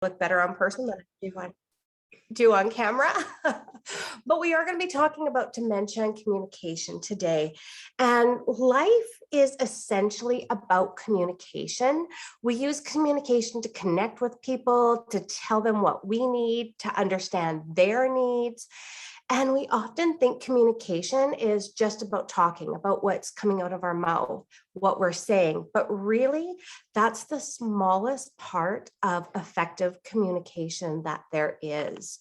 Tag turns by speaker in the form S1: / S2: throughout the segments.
S1: look better on person than I do on camera. But we are going to be talking about dementia and communication today. And life is essentially about communication. We use communication to connect with people, to tell them what we need, to understand their needs. And we often think communication is just about talking, about what's coming out of our mouth, what we're saying. But really, that's the smallest part of effective communication that there is.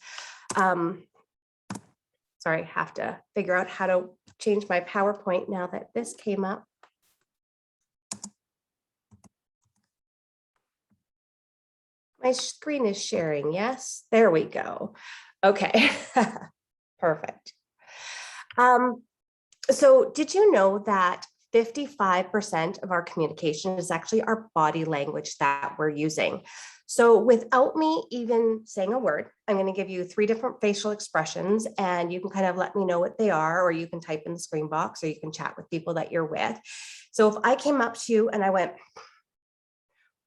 S1: Sorry, I have to figure out how to change my PowerPoint now that this came up. My screen is sharing, yes? There we go. Okay. Perfect. So did you know that 55% of our communication is actually our body language that we're using? So without me even saying a word, I'm going to give you 3 different facial expressions, and you can kind of let me know what they are, or you can type in the screen box, or you can chat with people that you're with. So if I came up to you and I went,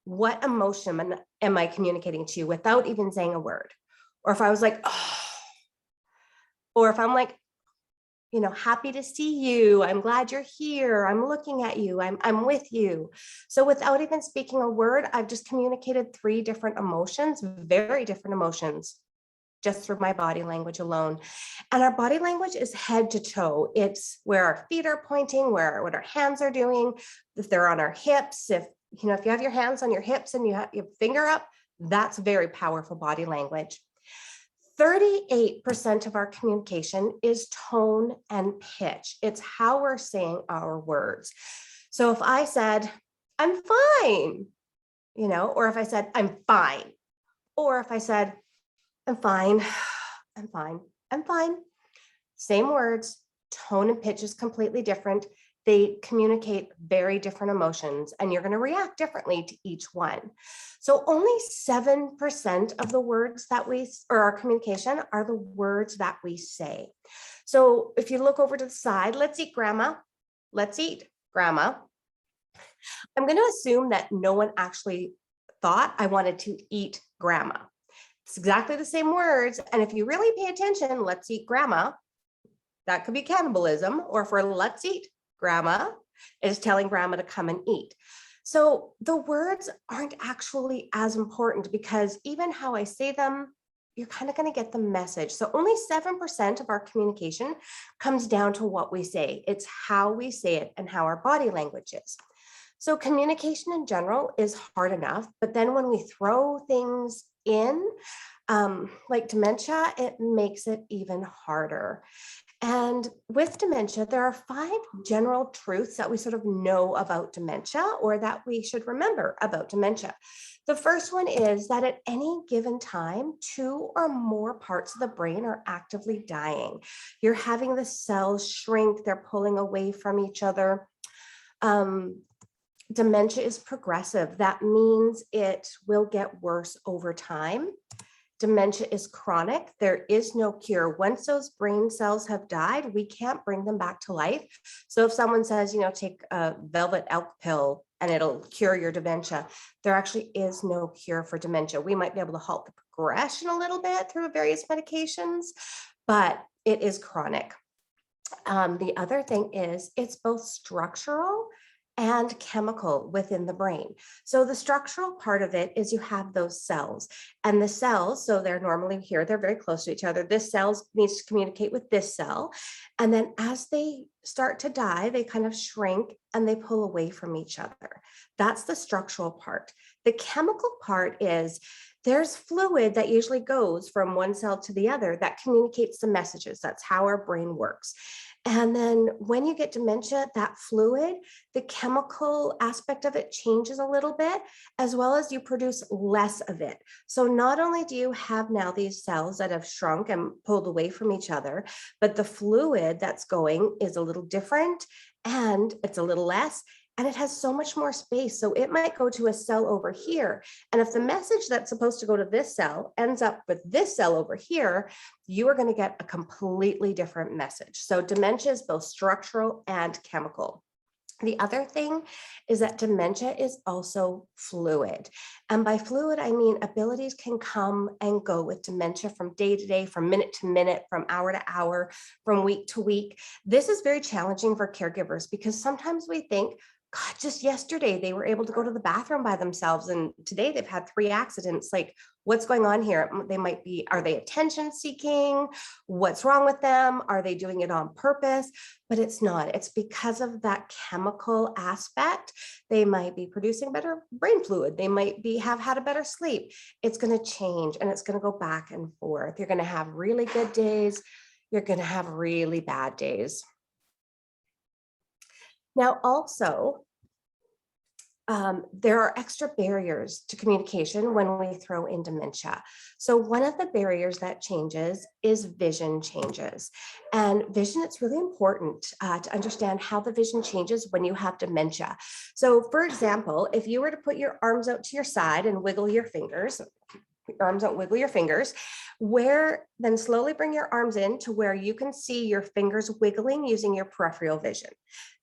S1: what emotion am I communicating to you without even saying a word? Or if I was like, oh, or if I'm like, you know, happy to see you, I'm glad you're here, I'm looking at you, I'm with you. So without even speaking a word, I've just communicated 3 different emotions, very different emotions, just through my body language alone. And our body language is head to toe. It's where our feet are pointing, what our hands are doing, if they're on our hips, if you have your hands on your hips and you have your finger up, that's very powerful body language. 38% of our communication is tone and pitch. It's how we're saying our words. So if I said, I'm fine, or if I said, I'm fine, or if I said, I'm fine, I'm fine, I'm fine. Same words, tone and pitch is completely different. They communicate very different emotions, and you're going to react differently to each one. So only 7% of the words that our communication are the words that we say. So if you look over to the side, let's eat grandma. Let's eat grandma. I'm going to assume that no one actually thought I wanted to eat grandma. It's exactly the same words. And if you really pay attention, let's eat grandma. That could be cannibalism, or for let's eat grandma is telling grandma to come and eat. So the words aren't actually as important, because even how I say them, you're kind of going to get the message. So only 7% of our communication comes down to what we say. It's how we say it and how our body language is. So communication in general is hard enough, but then when we throw things in, like dementia, it makes it even harder. And with dementia, there are 5 general truths that we sort of know about dementia, or that we should remember about dementia. The first one is that at any given time, 2 or more parts of the brain are actively dying. You're having the cells shrink, they're pulling away from each other. Dementia is progressive. That means it will get worse over time. Dementia is chronic. There is no cure. Once those brain cells have died, we can't bring them back to life. So if someone says, take a velvet elk pill and it'll cure your dementia, there actually is no cure for dementia. We might be able to halt the progression a little bit through various medications, but it is chronic. The other thing is it's both structural and chemical within the brain. So the structural part of it is you have those cells, and the cells, so they're normally here, they're very close to each other. This cell needs to communicate with this cell. And then as they start to die, they kind of shrink and they pull away from each other. That's the structural part. The chemical part is there's fluid that usually goes from one cell to the other that communicates the messages. That's how our brain works. And then when you get dementia, that fluid, the chemical aspect of it changes a little bit, as well as you produce less of it. So not only do you have now these cells that have shrunk and pulled away from each other, but the fluid that's going is a little different, and it's a little less, and it has so much more space. So it might go to a cell over here. And if the message that's supposed to go to this cell ends up with this cell over here, you are going to get a completely different message. So dementia is both structural and chemical. The other thing is that dementia is also fluid. And by fluid, I mean abilities can come and go with dementia from day to day, from minute to minute, from hour to hour, from week to week. This is very challenging for caregivers because sometimes we think, God, just yesterday they were able to go to the bathroom by themselves. And today they've had 3 accidents. Like, what's going on here? They might be, are they attention seeking? What's wrong with them? Are they doing it on purpose? But it's not. It's because of that chemical aspect. They might be producing better brain fluid. They might have had a better sleep. It's going to change and it's going to go back and forth. You're going to have really good days. You're going to have really bad days. Now, also, there are extra barriers to communication when we throw in dementia. So one of the barriers that changes is vision changes. And vision, it's really important to understand how the vision changes when you have dementia. So for example, if you were to put your arms out to your side and wiggle your fingers, then slowly bring your arms in to where you can see your fingers wiggling using your peripheral vision.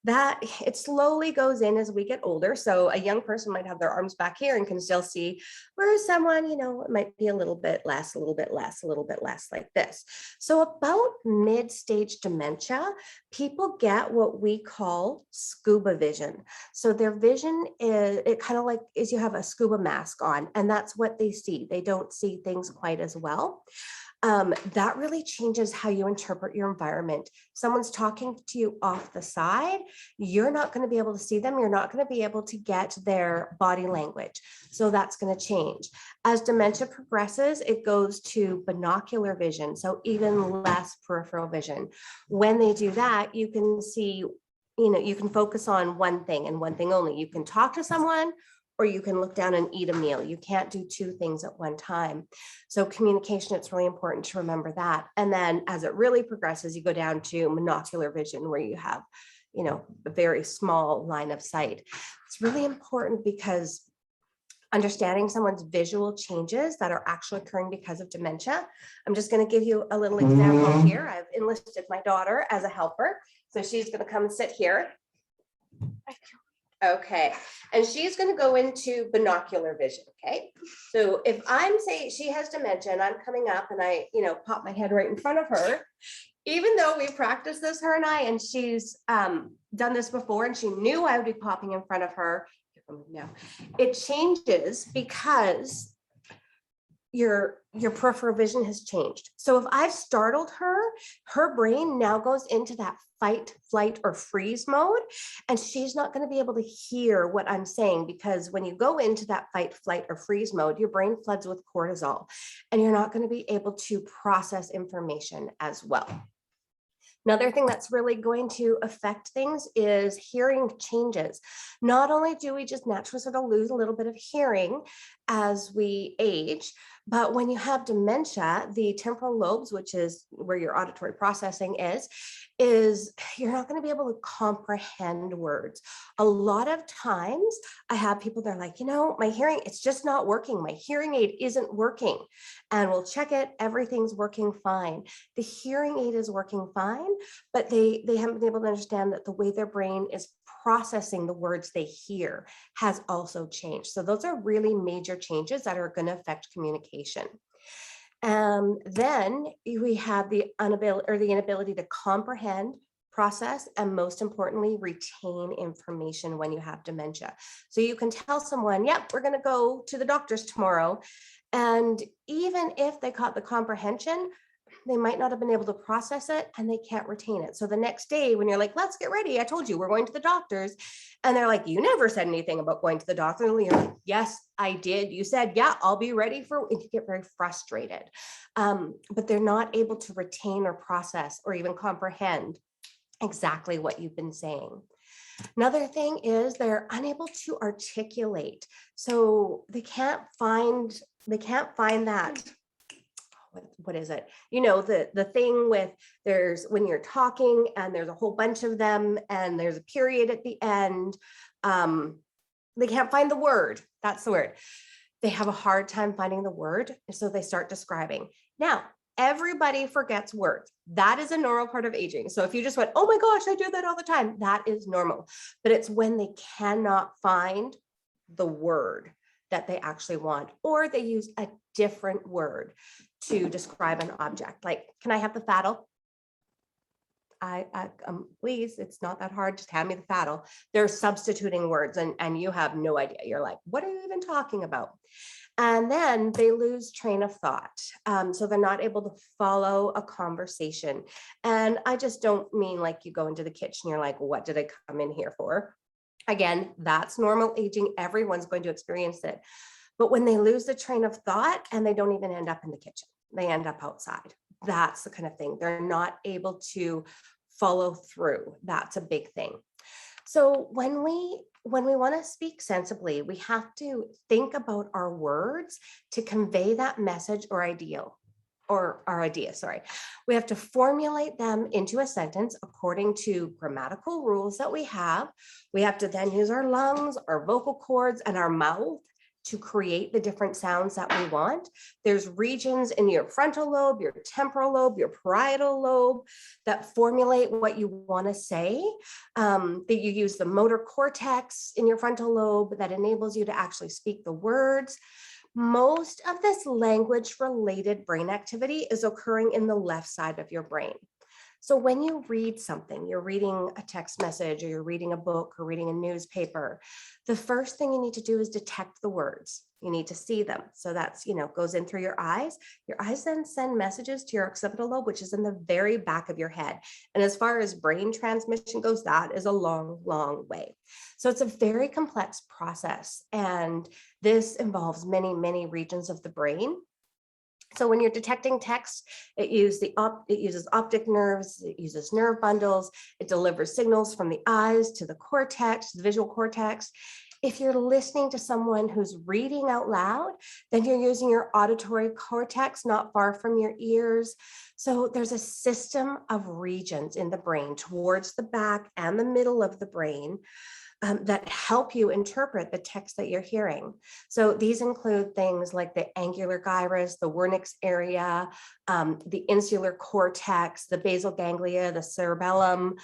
S1: That it slowly goes in as we get older. So a young person might have their arms back here and can still see, whereas someone, it might be a little bit less, a little bit less, a little bit less, like this. So about mid-stage dementia, people get what we call scuba vision. So their vision is, it kind of like is you have a scuba mask on, and that's what they see. They don't see things quite as well. That really changes how you interpret your environment. Someone's talking to you off the side, you're not going to be able to see them. You're not going to be able to get their body language. So that's going to change. As dementia progresses, it goes to binocular vision, so even less peripheral vision. When they do that, you can see, you can focus on one thing and one thing only. You can talk to someone, or you can look down and eat a meal. You can't do two things at one time. So communication, it's really important to remember that. And then as it really progresses, you go down to monocular vision where you have, a very small line of sight. It's really important because understanding someone's visual changes that are actually occurring because of dementia. I'm just going to give you a little example here. I've enlisted my daughter as a helper. So she's going to come and sit here. Okay, and she's going to go into binocular vision. Okay, so if I'm saying she has dementia and I'm coming up and I, pop my head right in front of her, even though we practiced this, her and I, and she's done this before and she knew I would be popping in front of her. Now it changes because your peripheral vision has changed. So if I've startled her, her brain now goes into that fight, flight, or freeze mode, and she's not going to be able to hear what I'm saying, because when you go into that fight, flight, or freeze mode, your brain floods with cortisol, and you're not going to be able to process information as well. Another thing that's really going to affect things is hearing changes. Not only do we just naturally sort of lose a little bit of hearing as we age, but when you have dementia, the temporal lobes, which is where your auditory processing is you're not going to be able to comprehend words. A lot of times I have people, they're like, my hearing, it's just not working. My hearing aid isn't working. And we'll check it. Everything's working fine. The hearing aid is working fine, but they haven't been able to understand that the way their brain is processing the words they hear has also changed. So those are really major changes that are going to affect communication. Then we have the inability to comprehend, process, and most importantly, retain information when you have dementia. So you can tell someone, yep, we're going to go to the doctor's tomorrow. And even if they caught the comprehension, they might not have been able to process it and they can't retain it. So the next day when you're like, let's get ready, I told you we're going to the doctor's, and they're like, you never said anything about going to the doctor. And you're like, yes, I did. You said, yeah, I'll be ready for, and you get very frustrated. But they're not able to retain or process or even comprehend exactly what you've been saying. Another thing is they're unable to articulate. So they can't find that. What is it? The thing with there's when you're talking and there's a whole bunch of them and there's a period at the end. They can't find the word. That's the word. They have a hard time finding the word. So they start describing. Now, Everybody forgets words. That is a normal part of aging. So if you just went, oh my gosh, I do that all the time, that is normal. But it's when they cannot find the word that they actually want, or they use a different word to describe an object. Like, can I have the faddle? Please, it's not that hard. Just hand me the faddle. They're substituting words and you have no idea. You're like, what are you even talking about? And then they lose train of thought. So they're not able to follow a conversation. And I just don't mean like you go into the kitchen, you're like, what did I come in here for? Again, that's normal aging. Everyone's going to experience it. But when they lose the train of thought and they don't even end up in the kitchen, they end up outside. That's the kind of thing. They're not able to follow through. That's a big thing. So when we want to speak sensibly, we have to think about our words to convey that message or ideal. Or our idea, sorry. We have to formulate them into a sentence according to grammatical rules that we have. We have to then use our lungs, our vocal cords, and our mouth to create the different sounds that we want. There's regions in your frontal lobe, your temporal lobe, your parietal lobe that formulate what you want to say. That you use the motor cortex in your frontal lobe that enables you to actually speak the words. Most of this language-related brain activity is occurring in the left side of your brain. So when you read something, you're reading a text message or you're reading a book or reading a newspaper, the first thing you need to do is detect the words. You need to see them. So that's, goes in through your eyes. Your eyes then send messages to your occipital lobe, which is in the very back of your head. And as far as brain transmission goes, that is a long, long way. So it's a very complex process. And this involves many, many regions of the brain. So when you're detecting text, it uses optic nerves, it uses nerve bundles, it delivers signals from the eyes to the cortex, the visual cortex. If you're listening to someone who's reading out loud, then you're using your auditory cortex not far from your ears. So there's a system of regions in the brain towards the back and the middle of the brain that help you interpret the text that you're hearing. So these include things like the angular gyrus, the Wernicke's area, the insular cortex, the basal ganglia, the cerebellum.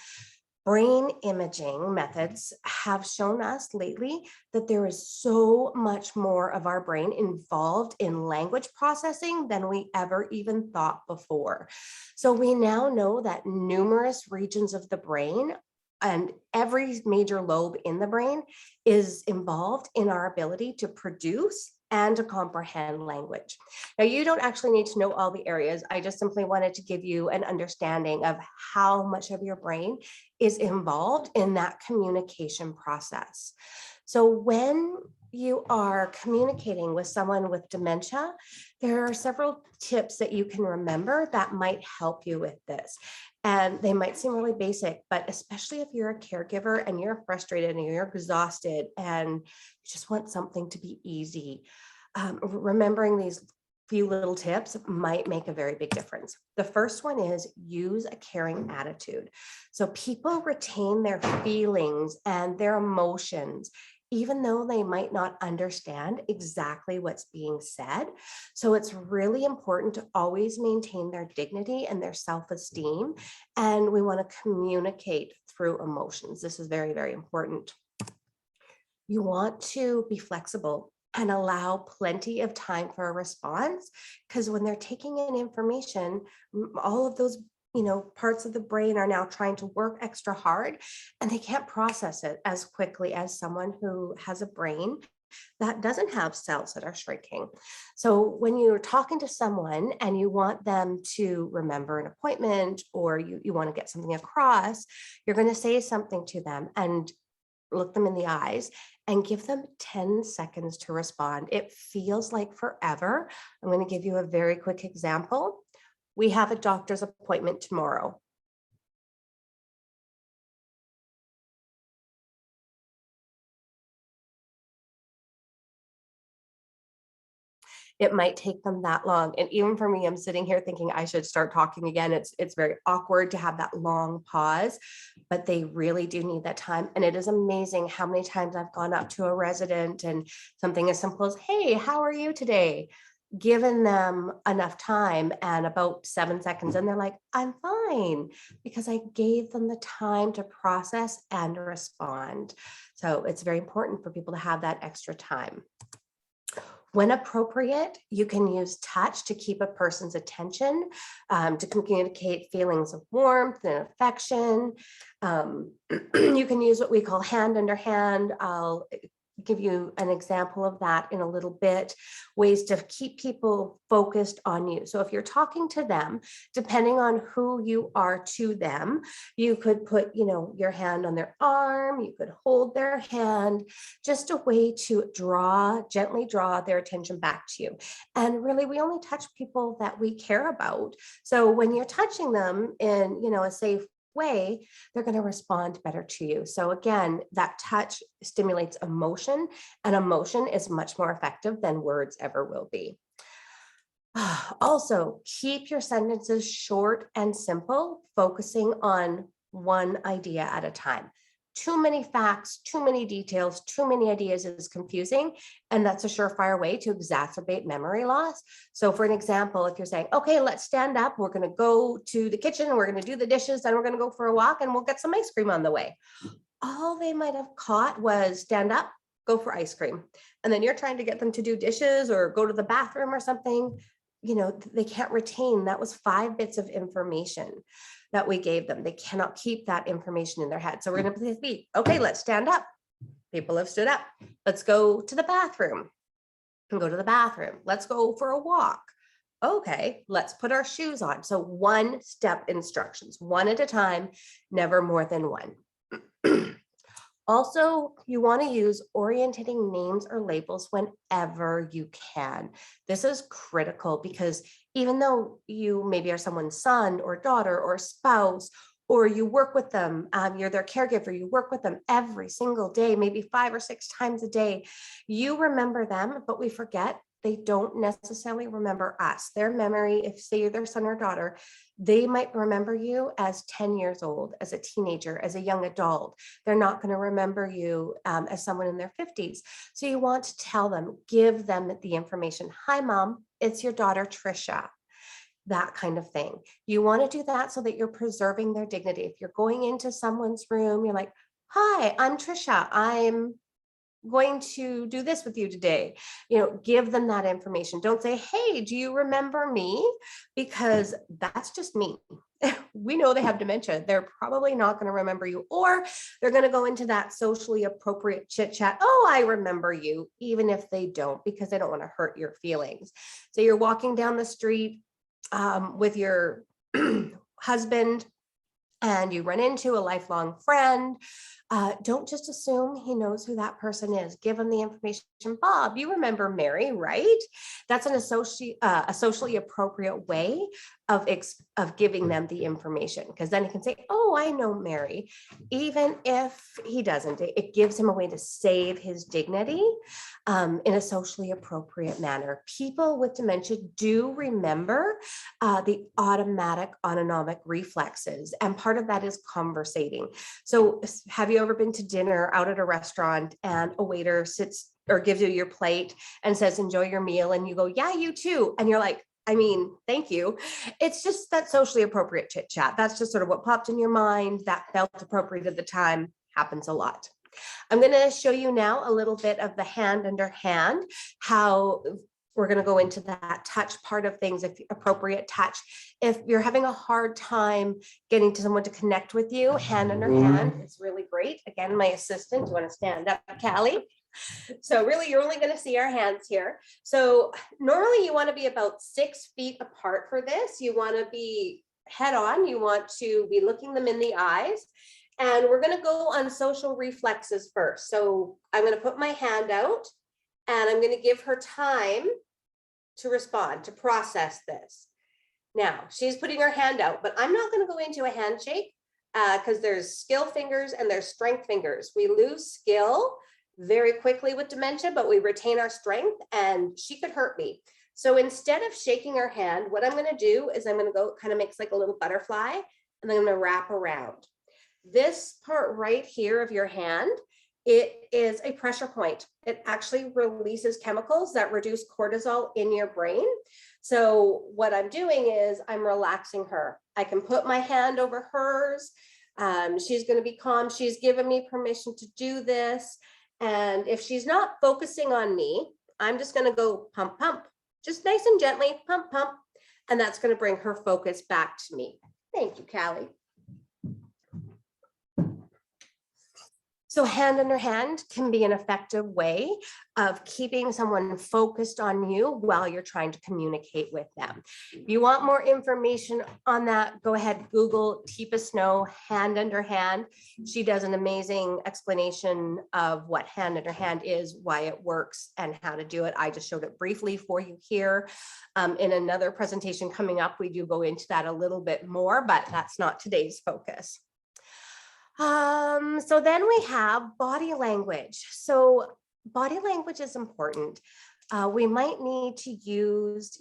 S1: Brain imaging methods have shown us lately that there is so much more of our brain involved in language processing than we ever even thought before. So we now know that numerous regions of the brain and every major lobe in the brain is involved in our ability to produce and to comprehend language. Now, you don't actually need to know all the areas. I just simply wanted to give you an understanding of how much of your brain is involved in that communication process. So when you are communicating with someone with dementia, there are several tips that you can remember that might help you with this. And they might seem really basic, but especially if you're a caregiver and you're frustrated and you're exhausted and you just want something to be easy, remembering these few little tips might make a very big difference. The first one is use a caring attitude. So people retain their feelings and their emotions even though they might not understand exactly what's being said. So it's really important to always maintain their dignity and their self-esteem. And we want to communicate through emotions. This is very, very important. You want to be flexible and allow plenty of time for a response, because when they're taking in information, all of those parts of the brain are now trying to work extra hard and they can't process it as quickly as someone who has a brain that doesn't have cells that are shrinking. So when you're talking to someone and you want them to remember an appointment or you want to get something across, you're going to say something to them and look them in the eyes and give them 10 seconds to respond. It feels like forever. I'm going to give you a very quick example. We have a doctor's appointment tomorrow. It might take them that long. And even for me, I'm sitting here thinking I should start talking again. It's very awkward to have that long pause, but they really do need that time. And it is amazing how many times I've gone up to a resident and something as simple as, hey, how are you today? given them enough time, and about 7 seconds and they're like, I'm fine, because I gave them the time to process and respond. So it's very important for people to have that extra time. When appropriate, you can use touch to keep a person's attention, to communicate feelings of warmth and affection. You can use what we call hand under hand. I'll give you an example of that in a little bit, ways to keep people focused on you. So if you're talking to them, depending on who you are to them, you could put, your hand on their arm, you could hold their hand, just a way to gently draw their attention back to you. And really, we only touch people that we care about. So when you're touching them in, a safe way, they're going to respond better to you. So again, that touch stimulates emotion, and emotion is much more effective than words ever will be. Also, keep your sentences short and simple, focusing on one idea at a time. Too many facts, too many details, too many ideas is confusing, and that's a surefire way to exacerbate memory loss. So for an example, if you're saying, okay, let's stand up, we're going to go to the kitchen and we're going to do the dishes, then we're going to go for a walk and we'll get some ice cream on the way. All they might have caught was stand up, go for ice cream. And then you're trying to get them to do dishes or go to the bathroom or something. They can't retain. That was 5 bits of information that we gave them. They cannot keep that information in their head. So we're going to be, okay, let's stand up. People have stood up. Let's go to the bathroom and go to the bathroom. Let's go for a walk. Okay, let's put our shoes on. So 1-step instructions, one at a time, never more than one. Also, you want to use orientating names or labels whenever you can. This is critical because even though you maybe are someone's son or daughter or spouse, or you work with them, you're their caregiver, you work with them every single day, maybe 5 or 6 times a day, you remember them, but we forget they don't necessarily remember us. Their memory, if say you're their son or daughter, they might remember you as 10 years old, as a teenager, as a young adult. They're not going to remember you as someone in their 50s. So you want to tell them, give them the information. Hi, Mom, it's your daughter, Tricia. That kind of thing. You want to do that so that you're preserving their dignity. If you're going into someone's room, you're like, hi, I'm Tricia. I'm going to do this with you today. Give them that information. Don't say, hey, do you remember me? Because that's just me. We know they have dementia. They're probably not going to remember you, or they're going to go into that socially appropriate chit chat. Oh, I remember you, even if they don't, because they don't want to hurt your feelings. So you're walking down the street with your husband and you run into a lifelong friend. Don't just assume he knows who that person is. Give him the information. Bob, you remember Mary, right? That's a socially appropriate way of giving them the information, because then he can say, oh, I know Mary. Even if he doesn't, it gives him a way to save his dignity in a socially appropriate manner. People with dementia do remember the automatic autonomic reflexes, and part of that is conversating. So have you ever been to dinner out at a restaurant and a waiter sits or gives you your plate and says, enjoy your meal, and you go, yeah, you too, and you're like, thank you. It's just that socially appropriate chit chat. That's just sort of what popped in your mind that felt appropriate at the time. Happens a lot. I'm going to show you now a little bit of the hand under hand, how we're going to go into that touch part of things, if appropriate touch. If you're having a hard time getting to someone to connect with you, hand under hand is really great. Again, my assistant, you want to stand up, Callie? So really, you're only going to see our hands here. So normally you want to be about 6 feet apart for this. You want to be head on. You want to be looking them in the eyes. And we're going to go on social reflexes first. So I'm going to put my hand out and I'm going to give her time to respond, to process this. Now, she's putting her hand out, but I'm not going to go into a handshake because there's skill fingers and there's strength fingers. We lose skill very quickly with dementia, but we retain our strength, and she could hurt me. So instead of shaking her hand, what I'm going to do is I'm going to go kind of makes like a little butterfly, and then I'm going to wrap around. This part right here of your hand It is a pressure point. It actually releases chemicals that reduce cortisol in your brain. So what I'm doing is I'm relaxing her. I can put my hand over hers. She's going to be calm. She's given me permission to do this. And if she's not focusing on me, I'm just going to go pump, pump, just nice and gently, pump, pump. And that's going to bring her focus back to me. Thank you, Callie. So hand under hand can be an effective way of keeping someone focused on you while you're trying to communicate with them. If you want more information on that, go ahead, Google Teepa Snow, hand under hand. She does an amazing explanation of what hand under hand is, why it works, and how to do it. I just showed it briefly for you here. In another presentation coming up, we do go into that a little bit more, but that's not today's focus. So then we have body language. So body language is important. We might need to use,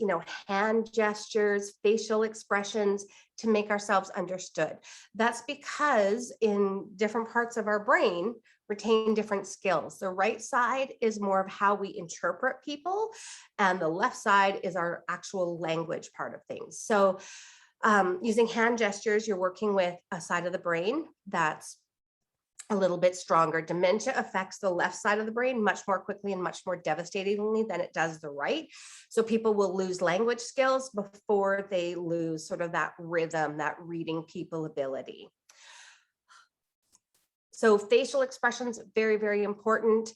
S1: hand gestures, facial expressions to make ourselves understood. That's because in different parts of our brain retain different skills. The right side is more of how we interpret people, and the left side is our actual language part of things. So using hand gestures, you're working with a side of the brain that's a little bit stronger. Dementia affects the left side of the brain much more quickly and much more devastatingly than it does the right. So people will lose language skills before they lose sort of that rhythm, that reading people ability. So facial expressions, very, very important.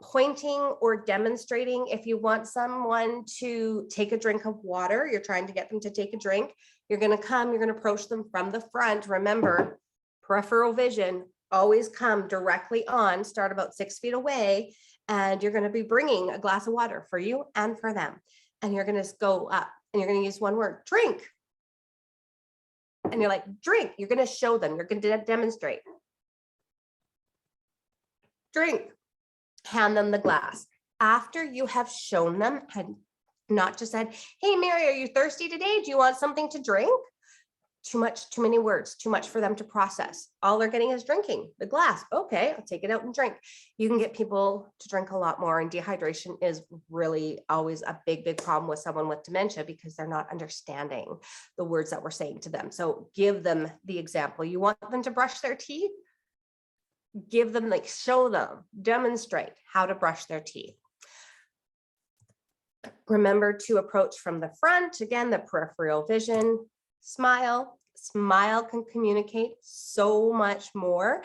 S1: Pointing or demonstrating. If you want someone to take a drink of water, you're trying to get them to take a drink, you're going to come, you're going to approach them from the front. Remember, peripheral vision, always come directly on, start about 6 feet away, and you're going to be bringing a glass of water for you and for them. And you're going to go up and you're going to use one word, drink. And you're like, drink. You're going to show them, you're going to demonstrate. Drink, hand them the glass. After you have shown them and not just said, hey, Mary, are you thirsty today? Do you want something to drink? Too much, too many words, too much for them to process. All they're getting is drinking the glass. Okay, I'll take it out and drink. You can get people to drink a lot more, and dehydration is really always a big, big problem with someone with dementia because they're not understanding the words that we're saying to them. So give them the example. You want them to brush their teeth? Give them, show them, demonstrate how to brush their teeth. Remember to approach from the front. Again, the peripheral vision. Smile. Smile can communicate so much more.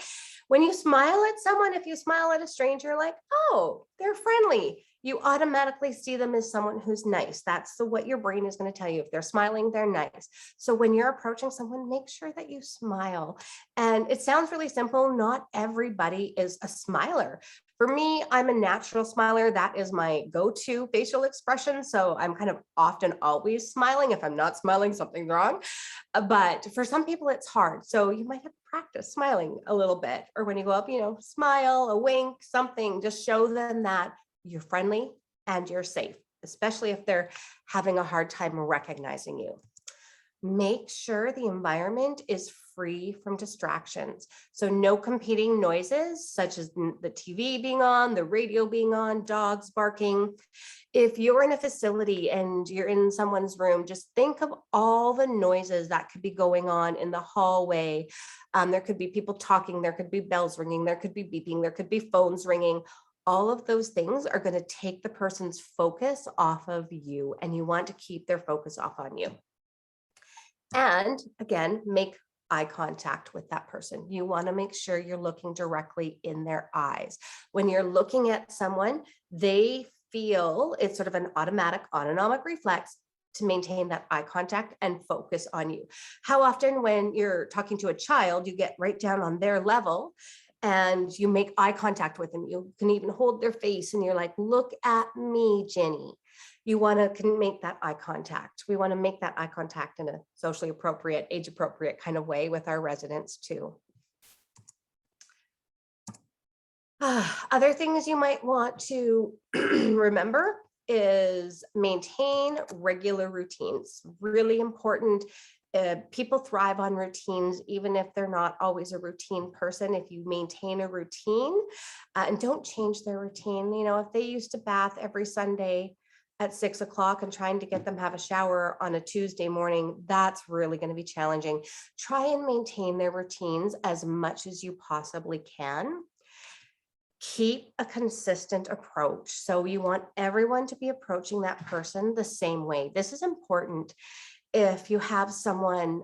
S1: When you smile at someone, if you smile at a stranger, like, oh, they're friendly, you automatically see them as someone who's nice. That's what your brain is going to tell you. If they're smiling, they're nice. So when you're approaching someone, make sure that you smile. And it sounds really simple. Not everybody is a smiler. For me, I'm a natural smiler. That is my go-to facial expression. So I'm kind of often always smiling. If I'm not smiling, something's wrong. But for some people, it's hard. So you might have to practice smiling a little bit. Or when you go up, smile, a wink, something. Just show them that you're friendly and you're safe, especially if they're having a hard time recognizing you. Make sure the environment is free from distractions. So no competing noises, such as the TV being on, the radio being on, dogs barking. If you're in a facility and you're in someone's room, just think of all the noises that could be going on in the hallway. There could be people talking, there could be bells ringing, there could be beeping, there could be phones ringing. All of those things are going to take the person's focus off of you, and you want to keep their focus off on you. And again, make eye contact with that person. You want to make sure you're looking directly in their eyes. When you're looking at someone, they feel it's sort of an automatic autonomic reflex to maintain that eye contact and focus on you. How often when you're talking to a child, you get right down on their level and you make eye contact with them. You can even hold their face and you're like, look at me, Jenny. You want to make that eye contact. We want to make that eye contact in a socially appropriate, age appropriate kind of way with our residents too. Other things you might want to remember is maintain regular routines. Really important. People thrive on routines, even if they're not always a routine person. If you maintain a routine and don't change their routine, if they used to bath every Sunday at 6 o'clock and trying to get them have a shower on a Tuesday morning, that's really going to be challenging. Try and maintain their routines as much as you possibly can. Keep a consistent approach. So you want everyone to be approaching that person the same way. This is important. If you have someone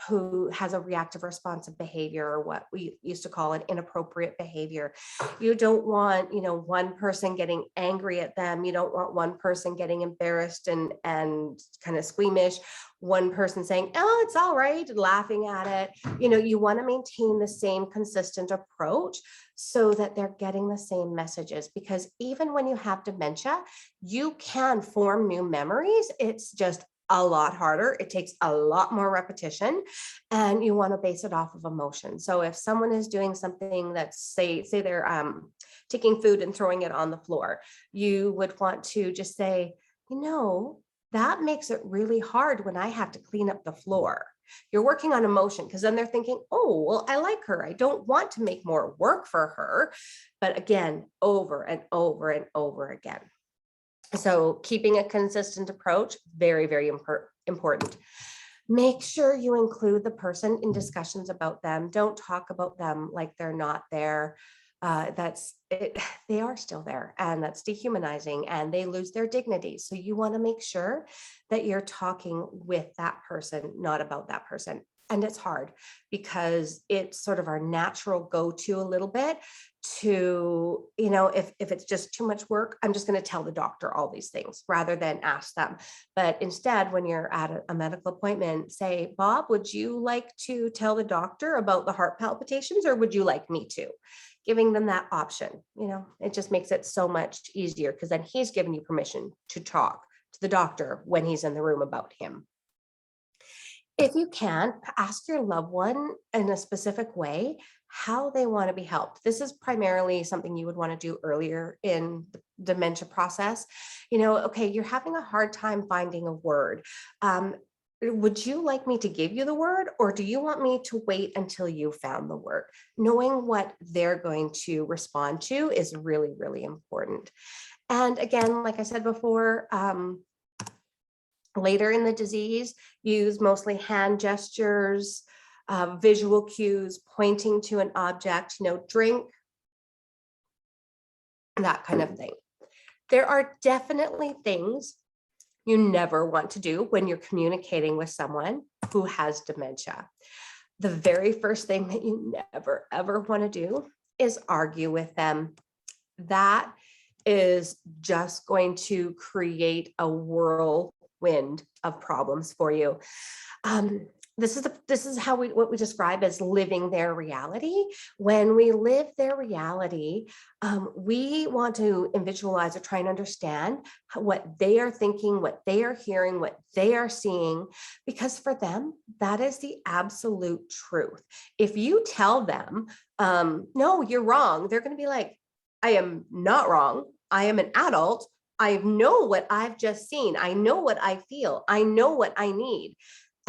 S1: who has a reactive responsive behavior, or what we used to call an inappropriate behavior, you don't want, one person getting angry at them. You don't want one person getting embarrassed and kind of squeamish. One person saying, "Oh, it's all right," and laughing at it. You want to maintain the same consistent approach so that they're getting the same messages. Because even when you have dementia, you can form new memories. It's just a lot harder. It takes a lot more repetition, and you want to base it off of emotion. So if someone is doing something that's say they're taking food and throwing it on the floor, you would want to just say, that makes it really hard when I have to clean up the floor. You're working on emotion, because then they're thinking, oh, well, I like her. I don't want to make more work for her. But again, over and over and over again. So keeping a consistent approach, very, very important. Make sure you include the person in discussions about them. Don't talk about them like they're not there. That's it. They are still there, and that's dehumanizing, and they lose their dignity. So you want to make sure that you're talking with that person, not about that person. And it's hard because it's sort of our natural go-to a little bit to, if it's just too much work, I'm just going to tell the doctor all these things rather than ask them. But instead, when you're at a medical appointment, say, "Bob, would you like to tell the doctor about the heart palpitations, or would you like me to?" Giving them that option, it just makes it so much easier, because then he's given you permission to talk to the doctor when he's in the room about him. If you can, ask your loved one in a specific way how they want to be helped. This is primarily something you would want to do earlier in the dementia process. Okay, you're having a hard time finding a word. Would you like me to give you the word, or do you want me to wait until you found the word? Knowing what they're going to respond to is really, really important. And again, like I said before, later in the disease, use mostly hand gestures, visual cues, pointing to an object, drink, that kind of thing. There are definitely things you never want to do when you're communicating with someone who has dementia. The very first thing that you never, ever want to do is argue with them. That is just going to create a whirlwind of problems for you. This is how what we describe as living their reality. When we live their reality, we want to visualize or try and understand what they are thinking, what they are hearing, what they are seeing, because for them, that is the absolute truth. If you tell them, "No, you're wrong," they're going to be like, "I am not wrong. I am an adult. I know what I've just seen. I know what I feel. I know what I need."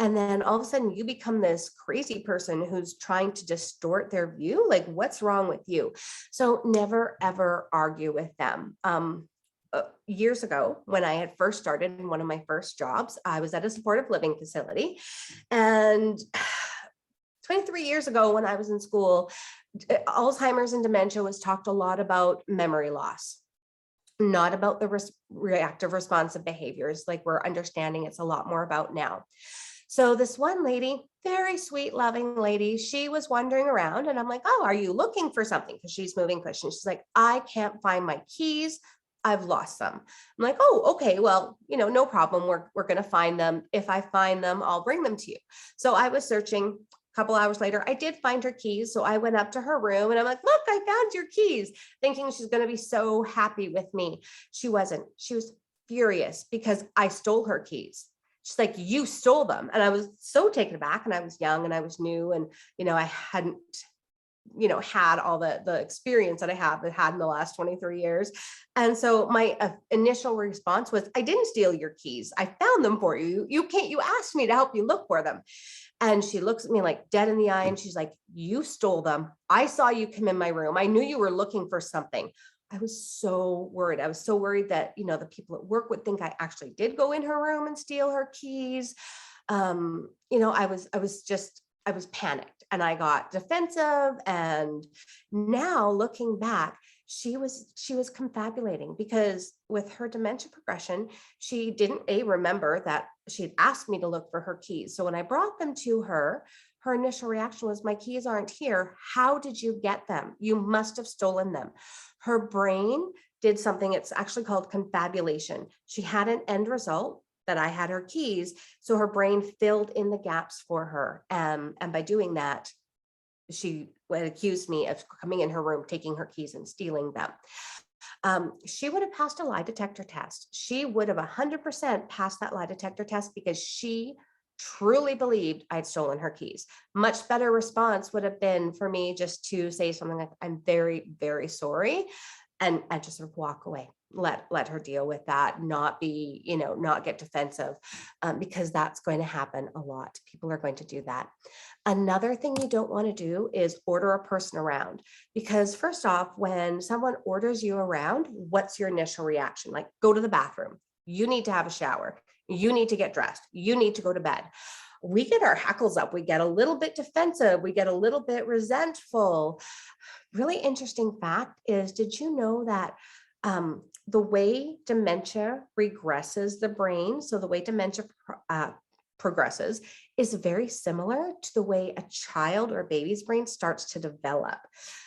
S1: And then all of a sudden you become this crazy person who's trying to distort their view. Like, what's wrong with you? So never, ever argue with them. Years ago, when I had first started in one of my first jobs, I was at a supportive living facility. And 23 years ago, when I was in school, Alzheimer's and dementia was talked a lot about memory loss, not about the reactive responsive behaviors like we're understanding it's a lot more about now. So this one lady, very sweet, loving lady, she was wandering around, and I'm like, "Oh, are you looking for something?" Because she's moving questions. She's like, "I can't find my keys. I've lost them." I'm like, "Oh, okay. Well, no problem. We're going to find them. If I find them, I'll bring them to you." So I was searching. A couple hours later, I did find her keys. So I went up to her room and I'm like, "Look, I found your keys," thinking she's going to be so happy with me. She wasn't. She was furious because I stole her keys. She's like, "You stole them." And I was so taken aback, and I was young and I was new, and I hadn't had all the experience that I have had in the last 23 years. And so my initial response was, I didn't steal your keys. I found them for you. You asked me to help you look for them. And she looks at me like dead in the eye and she's like, you stole them. I saw you come in my room. I knew you were looking for something. I was so worried. I was so worried that, the people at work would think I actually did go in her room and steal her keys. I was panicked and I got defensive. And now looking back, she was confabulating, because with her dementia progression, she didn't remember that she'd asked me to look for her keys. So when I brought them to her, her initial reaction was, my keys aren't here. How did you get them? You must have stolen them. Her brain did something, it's actually called confabulation. She had an end result that I had her keys. So her brain filled in the gaps for her. And by doing that, she would accuse me of coming in her room, taking her keys and stealing them. She would have passed a lie detector test. She would have 100% passed that lie detector test because she truly believed I'd stolen her keys. Much better response would have been for me just to say something like, I'm very, very sorry. And just sort of walk away, let her deal with that, not be, not get defensive, because that's going to happen a lot. People are going to do that. Another thing you don't want to do is order a person around, because first off, when someone orders you around, what's your initial reaction? Like, go to the bathroom. You need to have a shower. You need to get dressed. You need to go to bed. We get our hackles up. We get a little bit defensive. We get a little bit resentful. Really interesting fact is, did you know that the way dementia regresses the brain, so the way dementia progresses, is very similar to the way a child or a baby's brain starts to develop.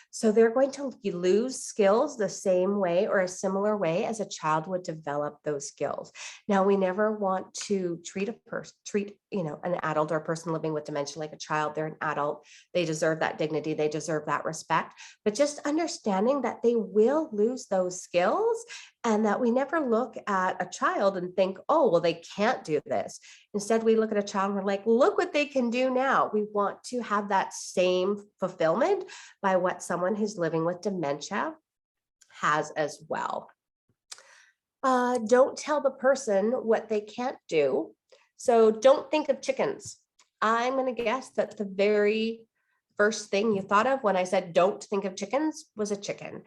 S1: So they're going to lose skills the same way or a similar way as a child would develop those skills. Now, we never want to treat an adult or a person living with dementia like a child. They're an adult. They deserve that dignity. They deserve that respect. But just understanding that they will lose those skills, and that we never look at a child and think, oh, well, they can't do this. Instead, we look at a child and we're like, look what they can do now. We want to have that same fulfillment by what someone who's living with dementia has as well. Don't tell the person what they can't do. So don't think of chickens. I'm going to guess that the very first thing you thought of when I said don't think of chickens was a chicken.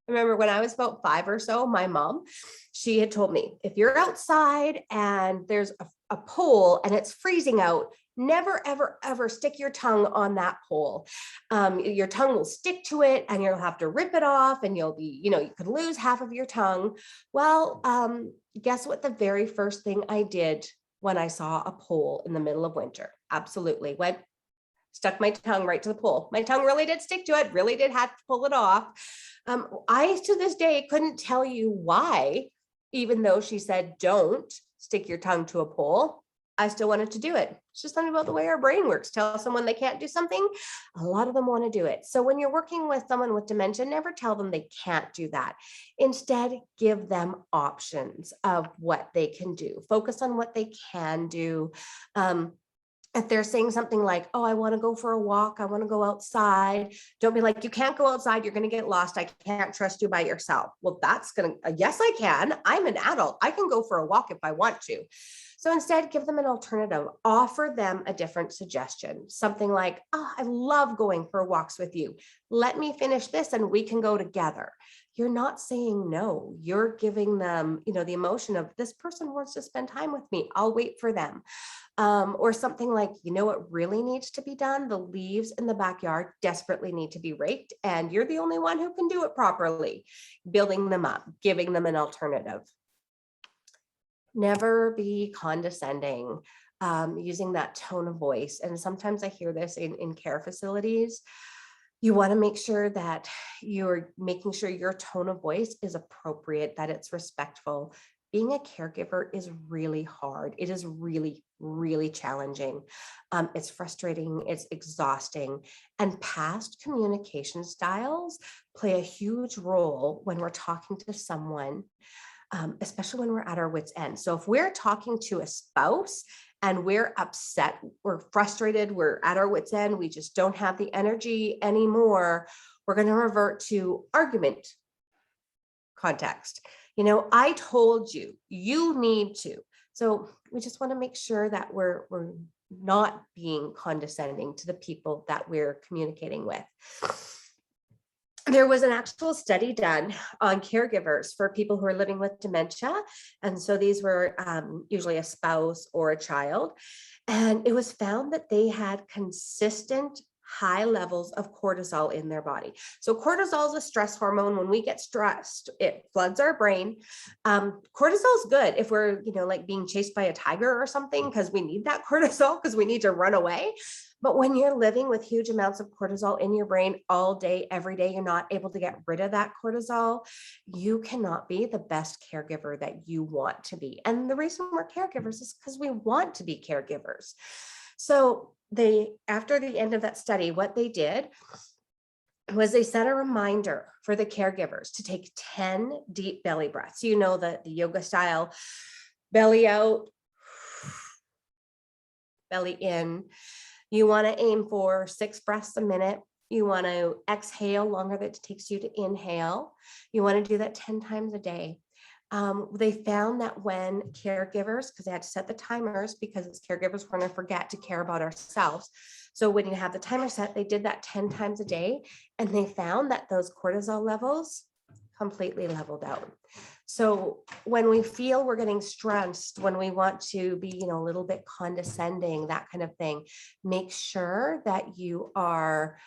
S1: I remember when I was about 5 or so, my mom, she had told me, if you're outside and there's a pole and it's freezing out, never, ever, ever stick your tongue on that pole. Your tongue will stick to it and you'll have to rip it off, and you'll be, you could lose half of your tongue. Well, guess what the very first thing I did when I saw a pole in the middle of winter? Absolutely. Stuck my tongue right to the pole. My tongue really did stick to it, really did have to pull it off. I, to this day, couldn't tell you why, even though she said, don't stick your tongue to a pole, I still wanted to do it. It's just something about the way our brain works. Tell someone they can't do something, a lot of them want to do it. So when you're working with someone with dementia, never tell them they can't do that. Instead, give them options of what they can do. Focus on what they can do. If they're saying something like, oh, I want to go for a walk, I want to go outside, don't be like, you can't go outside, you're going to get lost, I can't trust you by yourself. Well, that's going to, yes, I can. I'm an adult. I can go for a walk if I want to. So instead, give them an alternative. Offer them a different suggestion. Something like, oh, I love going for walks with you. Let me finish this and we can go together. You're not saying no. You're giving them, the emotion of, this person wants to spend time with me. I'll wait for them. Or something like, what really needs to be done? The leaves in the backyard desperately need to be raked, and you're the only one who can do it properly. Building them up, giving them an alternative. Never be condescending, using that tone of voice. And sometimes I hear this in care facilities. You want to make sure that you're making sure your tone of voice is appropriate, that it's respectful. Being a caregiver is really hard. It is really, really challenging. It's frustrating. It's exhausting. And past communication styles play a huge role when we're talking to someone, especially when we're at our wits' end. So if we're talking to a spouse and we're upset, we're frustrated, we're at our wits' end, we just don't have the energy anymore, we're going to revert to argument context. I told you, you need to. So we just want to make sure that we're not being condescending to the people that we're communicating with. There was an actual study done on caregivers for people who are living with dementia. And so these were usually a spouse or a child. And it was found that they had consistent high levels of cortisol in their body. So cortisol is a stress hormone. When we get stressed, it floods our brain. Cortisol is good if we're, like being chased by a tiger or something, because we need that cortisol because we need to run away. But when you're living with huge amounts of cortisol in your brain all day, every day, you're not able to get rid of that cortisol. You cannot be the best caregiver that you want to be. And the reason we're caregivers is because we want to be caregivers. So after the end of that study, what they did was they set a reminder for the caregivers to take 10 deep belly breaths. The yoga style, belly out, belly in. You want to aim for 6 breaths a minute. You want to exhale longer than it takes you to inhale. You want to do that 10 times a day. They found that when caregivers, because they had to set the timers because as caregivers, we're going to forget to care about ourselves. So when you have the timer set, they did that 10 times a day, and they found that those cortisol levels completely leveled out. So when we feel we're getting stressed, when we want to be, a little bit condescending, that kind of thing, make sure that you are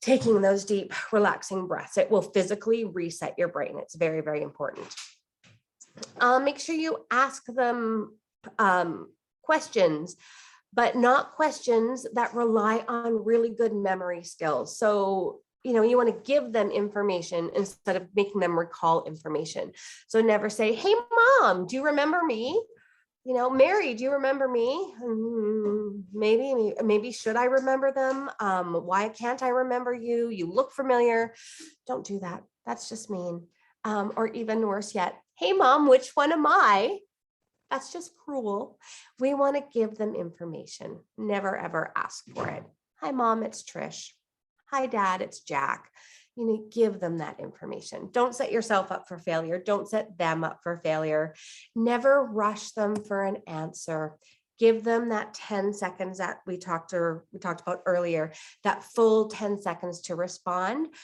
S1: taking those deep, relaxing breaths. It will physically reset your brain. It's very, very important. Make sure you ask them questions, but not questions that rely on really good memory skills. So, you want to give them information instead of making them recall information. So never say, "Hey, Mom, do you remember me? Mary, do you remember me?" Maybe should I remember them? Why can't I remember you? You look familiar. Don't do that. That's just mean. Or even worse yet, "Hey, Mom, which one am I?" That's just cruel. We want to give them information. Never, ever ask for it. "Hi, Mom, it's Trish. Hi, Dad, it's Jack." Give them that information. Don't set yourself up for failure. Don't set them up for failure. Never rush them for an answer. Give them that 10 seconds that we talked about earlier, that full 10 seconds to respond.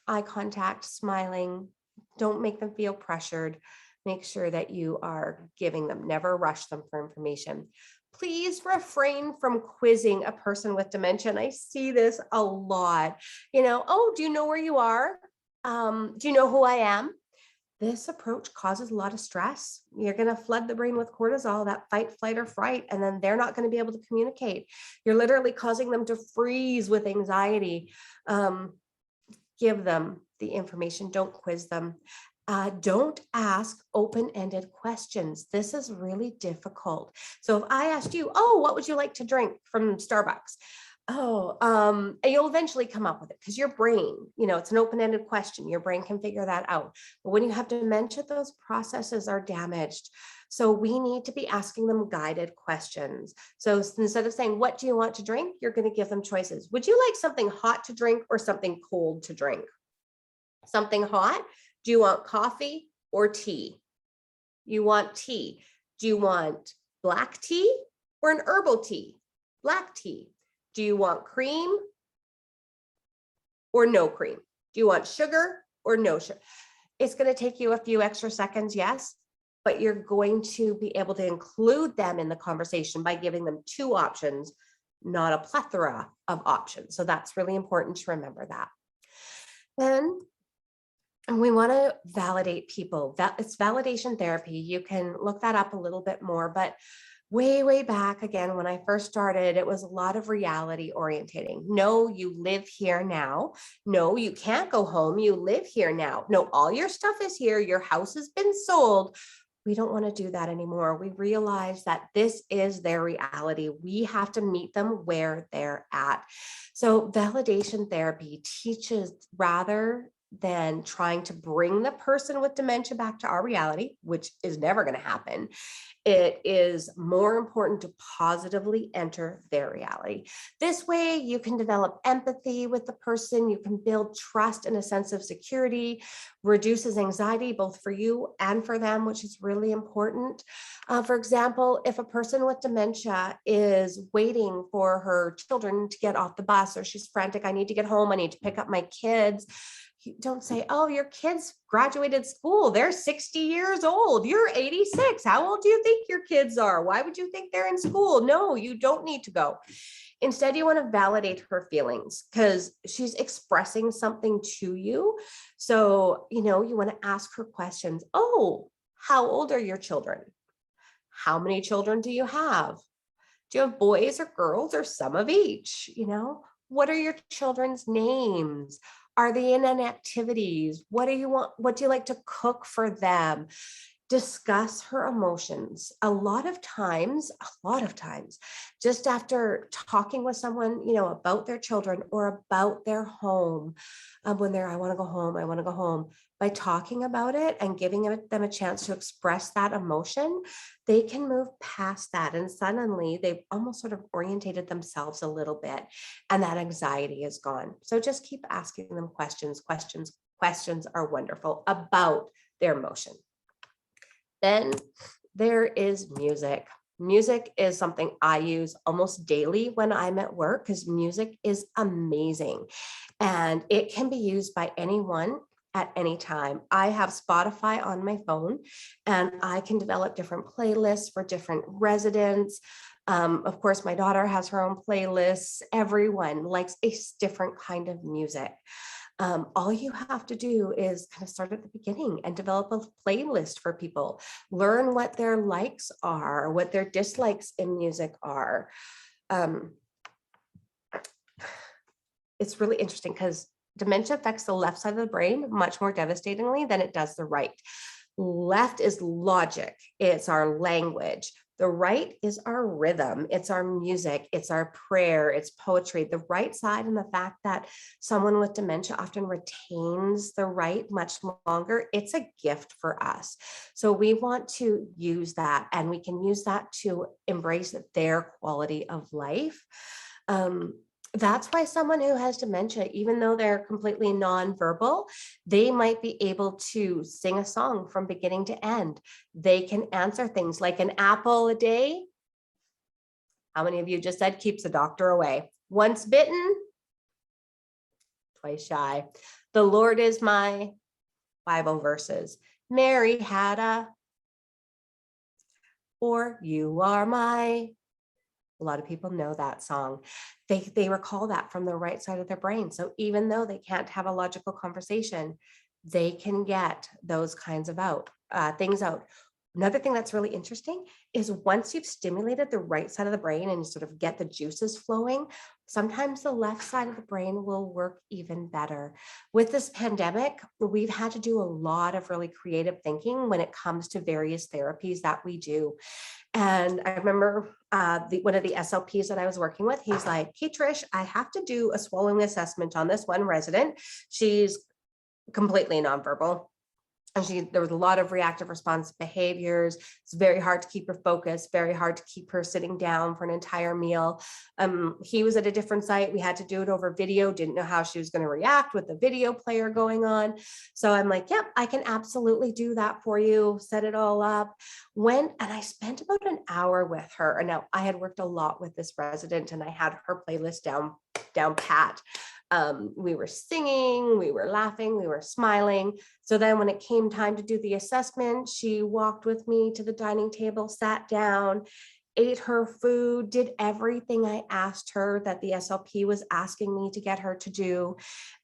S1: Eye contact, smiling. Don't make them feel pressured. Make sure that you are giving them, never rush them for information. Please refrain from quizzing a person with dementia. And I see this a lot. "Oh, do you know where you are? Do you know who I am?" This approach causes a lot of stress. You're going to flood the brain with cortisol, that fight, flight, or fright, and then they're not going to be able to communicate. You're literally causing them to freeze with anxiety. Give them the information. Don't quiz them. Don't ask open-ended questions. This is really difficult. So if I asked you, "Oh, what would you like to drink from Starbucks?" You'll eventually come up with it because your brain, it's an open-ended question. Your brain can figure that out. But when you have dementia, those processes are damaged. So we need to be asking them guided questions. So instead of saying, "What do you want to drink?" you're going to give them choices. "Would you like something hot to drink or something cold to drink?" Something hot. Do you want coffee or tea? You want tea. Do you want black tea or an herbal tea? Black tea. Do you want cream or no cream? Do you want sugar or no sugar? It's going to take you a few extra seconds, yes, but you're going to be able to include them in the conversation by giving them 2 options, not a plethora of options. So that's really important to remember that. Then we want to validate people. It's validation therapy. You can look that up a little bit more, but way back again, when I first started, it was a lot of reality orientating. "No, you live here now. No, you can't go home. You live here now. No, all your stuff is here. Your house has been sold." We don't want to do that anymore. We realize that this is their reality. We have to meet them where they're at. So validation therapy teaches rather than trying to bring the person with dementia back to our reality, which is never going to happen. It is more important to positively enter their reality. This way, you can develop empathy with the person, you can build trust and a sense of security, reduces anxiety both for you and for them, which is really important. For example, if a person with dementia is waiting for her children to get off the bus, or she's frantic, I need to get home, I need to pick up my kids. You don't say, oh, your kids graduated school. They're 60 years old. You're 86. How old do you think your kids are? Why would you think they're in school? No, you don't need to go. Instead, you want to validate her feelings because she's expressing something to you. So, you want to ask her questions. Oh, how old are your children? How many children do you have? Do you have boys or girls or some of each? What are your children's names? Are they in any activities? What do you want? What do you like to cook for them? Discuss her emotions. A lot of times, just after talking with someone, about their children or about their home, when they're, I want to go home, by talking about it and giving them a chance to express that emotion, they can move past that. And suddenly they've almost sort of orientated themselves a little bit and that anxiety is gone. So just keep asking them questions. Questions are wonderful about their emotion. Then there is music. Music is something I use almost daily when I'm at work because music is amazing and it can be used by anyone at any time. I have Spotify on my phone and I can develop different playlists for different residents. Of course, my daughter has her own playlists. Everyone likes a different kind of music. All you have to do is kind of start at the beginning and develop a playlist for people. Learn what their likes are, what their dislikes in music are. It's really interesting because dementia affects the left side of the brain much more devastatingly than it does the right. Left is logic. It's our language. The right is our rhythm. It's our music. It's our prayer. It's poetry. The right side, and the fact that someone with dementia often retains the right much longer, it's a gift for us. So we want to use that, and we can use that to embrace their quality of life. That's why someone who has dementia, even though they're completely nonverbal, they might be able to sing a song from beginning to end. They can answer things like an apple a day. How many of you just said keeps the doctor away? Once bitten, twice shy. The Lord is my Bible verses. Mary had a, or you are my. A lot of people know that song. They recall that from the right side of their brain. So even though they can't have a logical conversation, they can get those kinds of things out. Another thing that's really interesting is once you've stimulated the right side of the brain and you sort of get the juices flowing, sometimes the left side of the brain will work even better. With this pandemic, we've had to do a lot of really creative thinking when it comes to various therapies that we do. And I remember one of the SLPs that I was working with, he's like, hey, Trish, I have to do a swallowing assessment on this one resident. She's completely nonverbal. And there was a lot of reactive response behaviors. It's very hard to keep her focused, very hard to keep her sitting down for an entire meal. He was at a different site. We had to do it over video, didn't know how she was going to react with the video player going on. So I'm like, yep, I can absolutely do that for you. Set it all up. Went and I spent about an hour with her. And now I had worked a lot with this resident and I had her playlist down pat. We were singing, we were laughing, we were smiling. So then when it came time to do the assessment, she walked with me to the dining table, sat down, ate her food, did everything I asked her that the SLP was asking me to get her to do.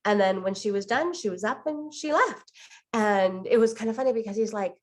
S1: And then when she was done, she was up and she left. And it was kind of funny because he's like,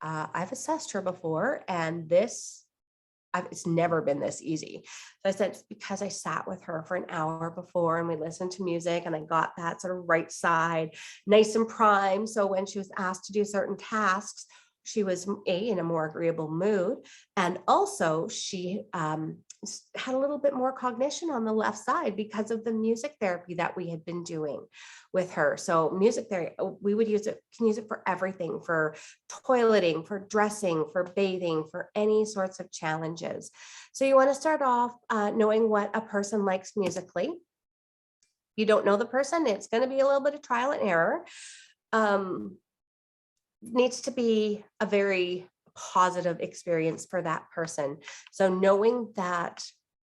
S1: I've assessed her before and it's never been this easy. So I said, it's because I sat with her for an hour before and we listened to music and I got that sort of right side nice and prime. So when she was asked to do certain tasks, she was in a more agreeable mood, and also she had a little bit more cognition on the left side because of the music therapy that we had been doing with her. So music therapy, we would can use it for everything, for toileting, for dressing, for bathing, for any sorts of challenges. So you want to start off knowing what a person likes musically. You don't know the person, it's going to be a little bit of trial and error. Needs to be a very positive experience for that person. So knowing that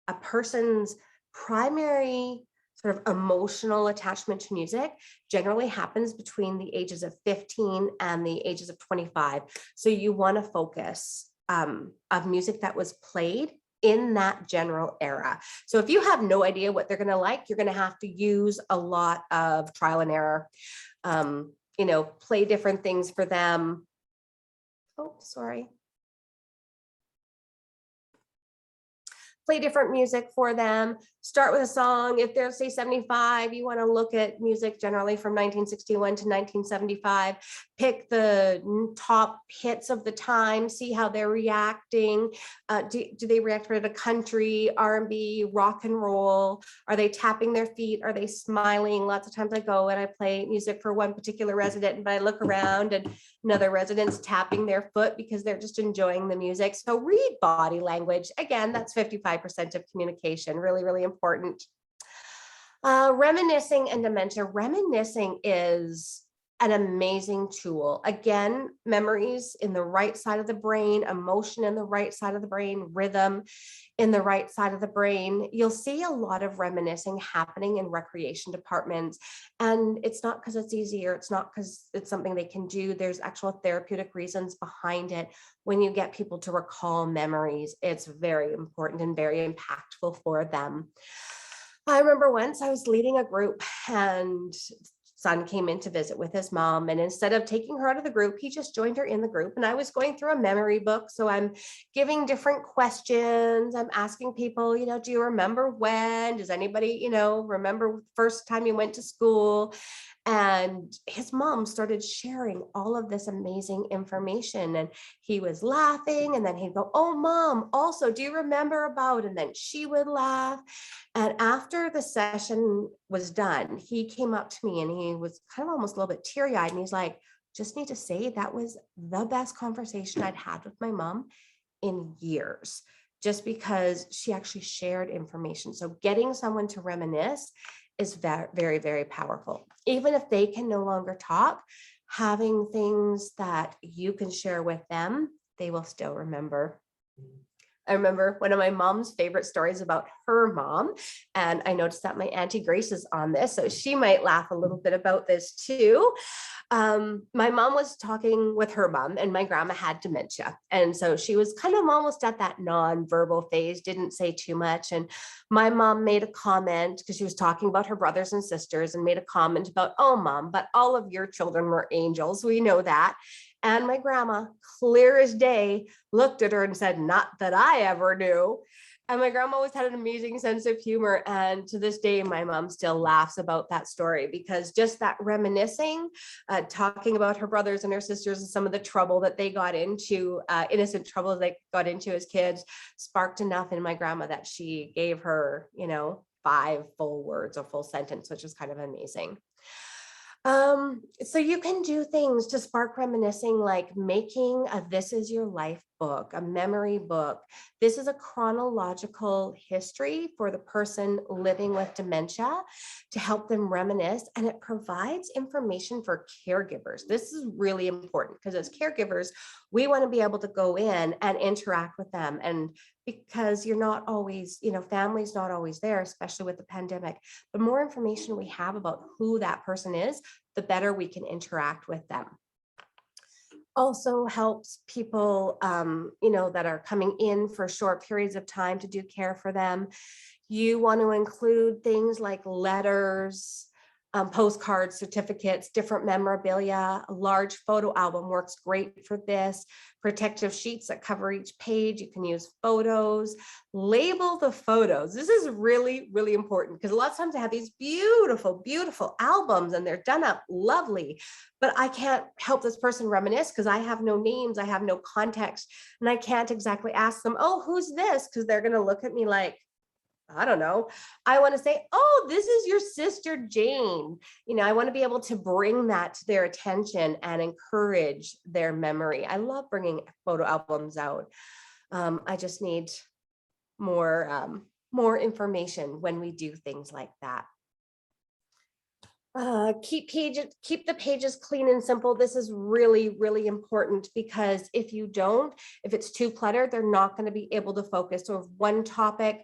S1: a person's primary sort of emotional attachment to music generally happens between the ages of 15 and the ages of 25. So you want to focus of music that was played in that general era. So if you have no idea what they're going to like, you're going to have to use a lot of trial and error. Play different things for them. Oh, sorry. Play different music for them. Start with a song. If they're, say, 75, you want to look at music generally from 1961 to 1975. Pick the top hits of the time, see how they're reacting. Do they react to country, R&B, rock and roll? Are they tapping their feet? Are they smiling? Lots of times I go and I play music for one particular resident, but I look around and another resident's tapping their foot because they're just enjoying the music. So read body language. Again, that's 55% of communication. Really, really important. Reminiscing and dementia. Reminiscing is an amazing tool. Again, memories in the right side of the brain, emotion in the right side of the brain, rhythm in the right side of the brain. You'll see a lot of reminiscing happening in recreation departments. And it's not because it's easier. It's not because it's something they can do. There's actual therapeutic reasons behind it. When you get people to recall memories, it's very important and very impactful for them. I remember once I was leading a group and son came in to visit with his mom, and instead of taking her out of the group, he just joined her in the group. And I was going through a memory book, so I'm giving different questions. I'm asking people, do you remember when? Does anybody, remember first time you went to school? And his mom started sharing all of this amazing information, and he was laughing, and then he'd go, "Oh, Mom, also, do you remember about?" And then she would laugh. And after the session was done, he came up to me and he was kind of almost a little bit teary-eyed, and he's like, "Just need to say that was the best conversation I'd had with my mom in years," just because she actually shared information. So getting someone to reminisce is very, very, very powerful. Even if they can no longer talk, having things that you can share with them, they will still remember. I remember one of my mom's favorite stories about her mom, and I noticed that my Auntie Grace is on this, so she might laugh a little bit about this too. My mom was talking with her mom, and my grandma had dementia. And so she was kind of almost at that non-verbal phase, didn't say too much. And my mom made a comment because she was talking about her brothers and sisters, and made a comment about, "Oh, Mom, but all of your children were angels. We know that." And my grandma, clear as day, looked at her and said, "Not that I ever knew." And my grandma always had an amazing sense of humor. And to this day, my mom still laughs about that story, because just that reminiscing, talking about her brothers and her sisters and some of the trouble that they got into, innocent trouble they got into as kids, sparked enough in my grandma that she gave her, 5 full words, a full sentence, which is kind of amazing. So you can do things to spark reminiscing, like making a "This Is Your Life" book, a memory book. This is a chronological history for the person living with dementia to help them reminisce, and it provides information for caregivers. This is really important because as caregivers, we want to be able to go in and interact with them. And because you're not always, family's not always there, especially with the pandemic, the more information we have about who that person is, the better we can interact with them. Also helps people, that are coming in for short periods of time to do care for them. You want to include things like letters, postcards, certificates, different memorabilia. A large photo album works great for this. Protective sheets that cover each page. You can use photos. Label the photos. This is really, really important because a lot of times I have these beautiful, beautiful albums and they're done up lovely, but I can't help this person reminisce because I have no names, I have no context, and I can't exactly ask them, oh, who's this? Because they're going to look at me like, I don't know. I want to say, oh, this is your sister Jane. I want to be able to bring that to their attention and encourage their memory. I love bringing photo albums out. I just need more information when we do things like that. Keep the pages clean and simple. This is really, really important because if it's too cluttered, they're not going to be able to focus. So if one topic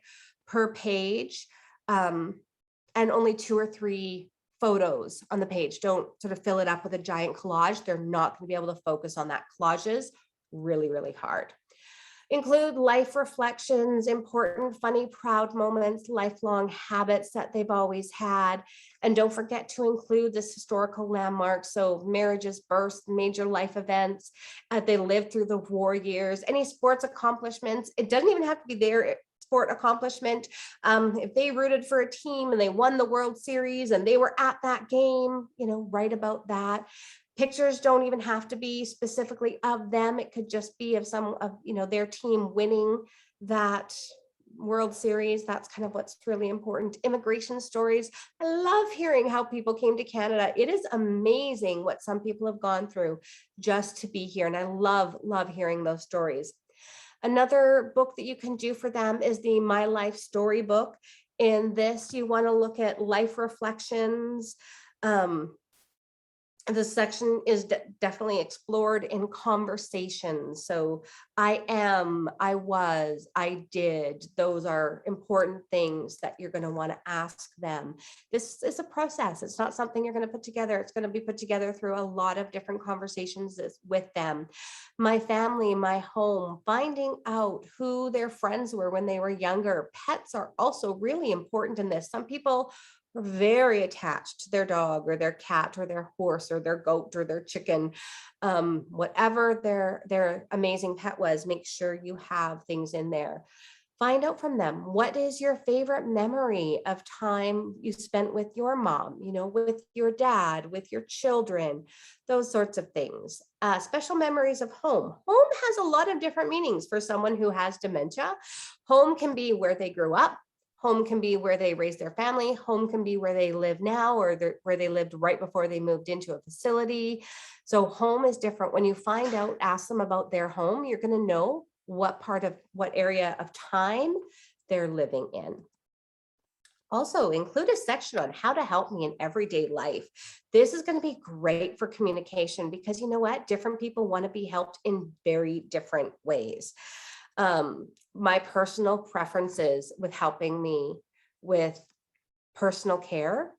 S1: per page, and only 2 or 3 photos on the page. Don't sort of fill it up with a giant collage. They're not going to be able to focus on that. Collages, really, really hard. Include life reflections, important, funny, proud moments, lifelong habits that they've always had. And don't forget to include this historical landmarks. So marriages, births, major life events, they lived through the war years, any sports accomplishments. It doesn't even have to be their sport accomplishment. If they rooted for a team and they won the World Series and they were at that game, write about that. Pictures don't even have to be specifically of them. It could just be of some of, their team winning that World Series. That's kind of what's really important. Immigration stories. I love hearing how people came to Canada. It is amazing what some people have gone through just to be here. And I love hearing those stories. Another book that you can do for them is the My Life Story book. In this, you want to look at life reflections. This section is definitely explored in conversations. So I am, I was, I did. Those are important things that you're going to want to ask them. This is a process. It's not something you're going to put together. It's going to be put together through a lot of different conversations with them. My family, my home, finding out who their friends were when they were younger. Pets are also really important in this. Some people are very attached to their dog or their cat or their horse or their goat or their chicken. Whatever their amazing pet was, make sure you have things in there. Find out from them, what is your favorite memory of time you spent with your mom, with your dad, with your children, those sorts of things. Special memories of home. Home has a lot of different meanings for someone who has dementia. Home can be where they grew up. Home can be where they raised their family. Home can be where they live now or where they lived right before they moved into a facility. So home is different. When you find out, ask them about their home, you're going to know what area of time they're living in. Also, include a section on how to help me in everyday life. This is going to be great for communication because you know what? Different people want to be helped in very different ways. My personal preferences with helping me with personal care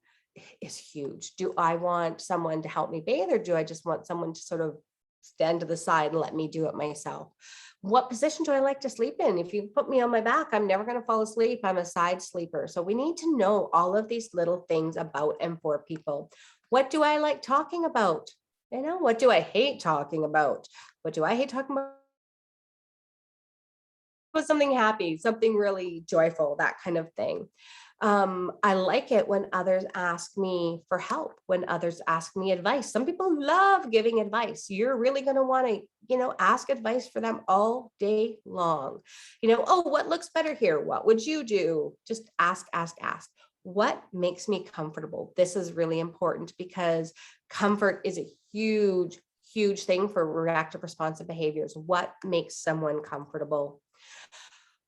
S1: is huge. Do I want someone to help me bathe or do I just want someone to sort of stand to the side and let me do it myself? What position do I like to sleep in? If you put me on my back, I'm never going to fall asleep. I'm a side sleeper. So we need to know all of these little things about and for people. What do I like talking about? What do I hate talking about? What do I hate talking about? Something happy, something really joyful, that kind of thing. I like it when others ask me for help, when others ask me advice. Some people love giving advice. You're really going to want to, ask advice for them all day long. Oh, what looks better here? What would you do? Just ask. What makes me comfortable? This is really important because comfort is a huge, huge thing for reactive responsive behaviors. What makes someone comfortable?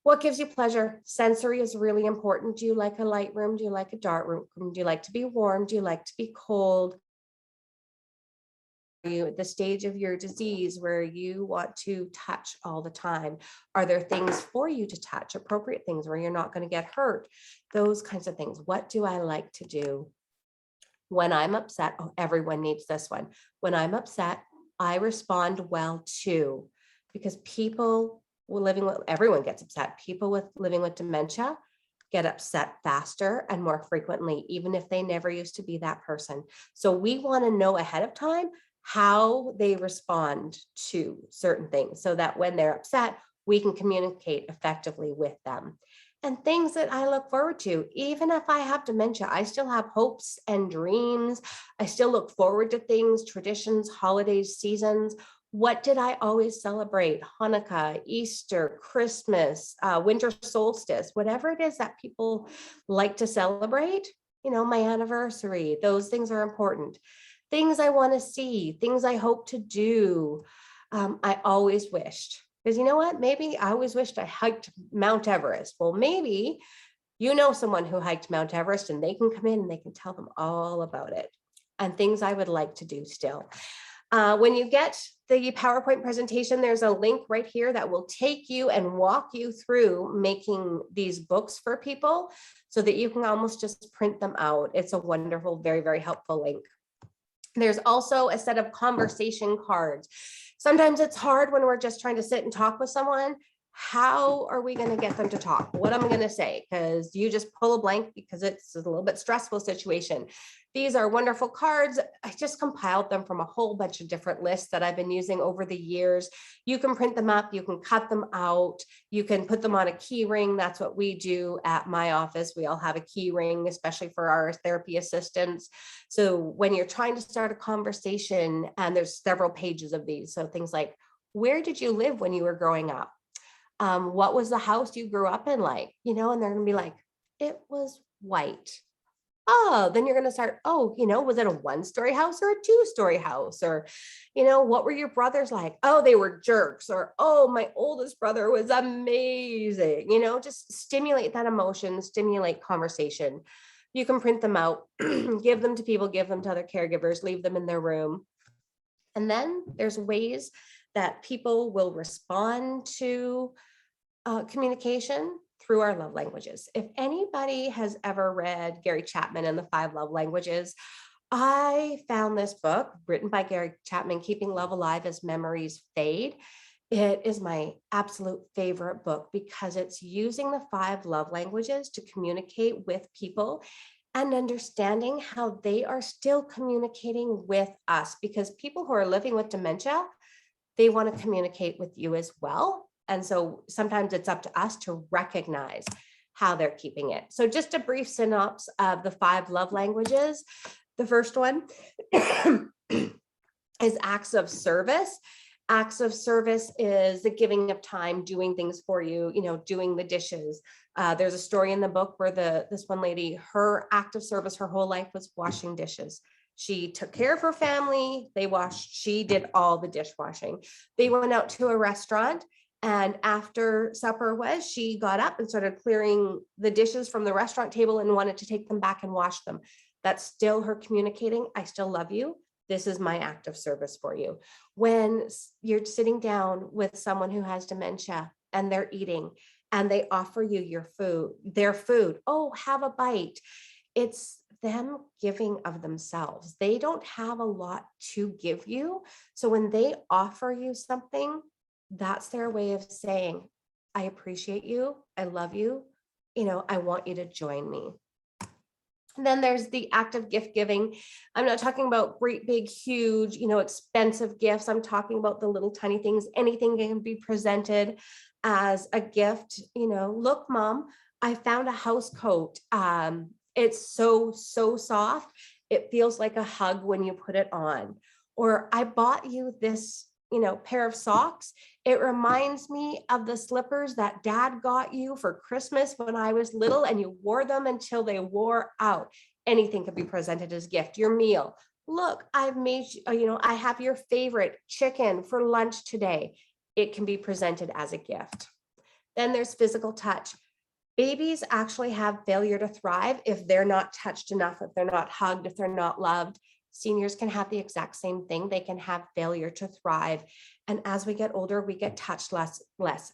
S1: What gives you pleasure? Sensory is really important. Do you like a light room? Do you like a dark room? Do you like to be warm? Do you like to be cold? Are you at the stage of your disease where you want to touch all the time? Are there things for you to touch, appropriate things where you're not going to get hurt? Those kinds of things. What do I like to do? When I'm upset, oh, everyone needs this one. When I'm upset, I respond well too, because people everyone gets upset. People living with dementia, get upset faster and more frequently, even if they never used to be that person. So we want to know ahead of time how they respond to certain things so that when they're upset, we can communicate effectively with them. And things that I look forward to, even if I have dementia, I still have hopes and dreams. I still look forward to things, traditions, holidays, seasons. What did I always celebrate? Hanukkah, Easter, Christmas, winter solstice, whatever it is that people like to celebrate, my anniversary, those things are important. Things I want to see, things I hope to do. I always wished, because you know what? Maybe I always wished I hiked Mount Everest. Well, maybe someone who hiked Mount Everest and they can come in and they can tell them all about it, and things I would like to do still. When you get the PowerPoint presentation, there's a link right here that will take you and walk you through making these books for people so that you can almost just print them out. It's a wonderful, very, very helpful link. There's also a set of conversation cards. Sometimes it's hard when we're just trying to sit and talk with someone. How are we going to get them to talk? What am I going to say? Because you just pull a blank because it's a little bit stressful situation. These are wonderful cards. I just compiled them from a whole bunch of different lists that I've been using over the years. You can print them up, you can cut them out, you can put them on a key ring. That's what we do at my office. We all have a key ring, especially for our therapy assistants. So when you're trying to start a conversation, and there's several pages of these, so things like, where did you live when you were growing up? What was the house you grew up in like? And they're going to be like, it was white. Oh, then you're going to start, was it a 1-story house or a 2-story house? Or, what were your brothers like? Oh, they were jerks. Or, oh, my oldest brother was amazing. Just stimulate that emotion, stimulate conversation. You can print them out, give them to people, give them to other caregivers, leave them in their room. And then there's ways that people will respond to communication through our love languages. If anybody has ever read Gary Chapman and the 5 Love Languages, I found this book written by Gary Chapman, Keeping Love Alive as Memories Fade. It is my absolute favorite book because it's using the 5 love languages to communicate with people and understanding how they are still communicating with us, because people who are living with dementia, they want to communicate with you as well. And so sometimes it's up to us to recognize how they're keeping it. So just a brief synopsis of the 5 love languages. The first one is acts of service. Acts of service is the giving of time, doing things for you, doing the dishes. There's a story in the book where this one lady, her act of service her whole life was washing dishes. She took care of her family. She did all the dishwashing. They went out to a restaurant, and after supper she got up and started clearing the dishes from the restaurant table and wanted to take them back and wash them. That's still her communicating, I still love you. This is my act of service for you. When you're sitting down with someone who has dementia and they're eating and they offer you their food, oh, have a bite. It's them giving of themselves. They don't have a lot to give you. So when they offer you something, that's their way of saying, I appreciate you. I love you. I want you to join me. And then there's the act of gift giving. I'm not talking about great, big, huge, expensive gifts. I'm talking about the little tiny things. Anything can be presented as a gift. Look, Mom, I found a house coat. It's so soft. It feels like a hug when you put it on. Or I bought you this, pair of socks. It reminds me of the slippers that Dad got you for Christmas when I was little, and you wore them until they wore out. Anything could be presented as gift. Your meal. Look, I've made, I have your favorite chicken for lunch today. It can be presented as a gift. Then there's physical touch. Babies actually have failure to thrive if they're not touched enough, if they're not hugged, if they're not loved. Seniors can have the exact same thing. They can have failure to thrive. And as we get older, we get touched less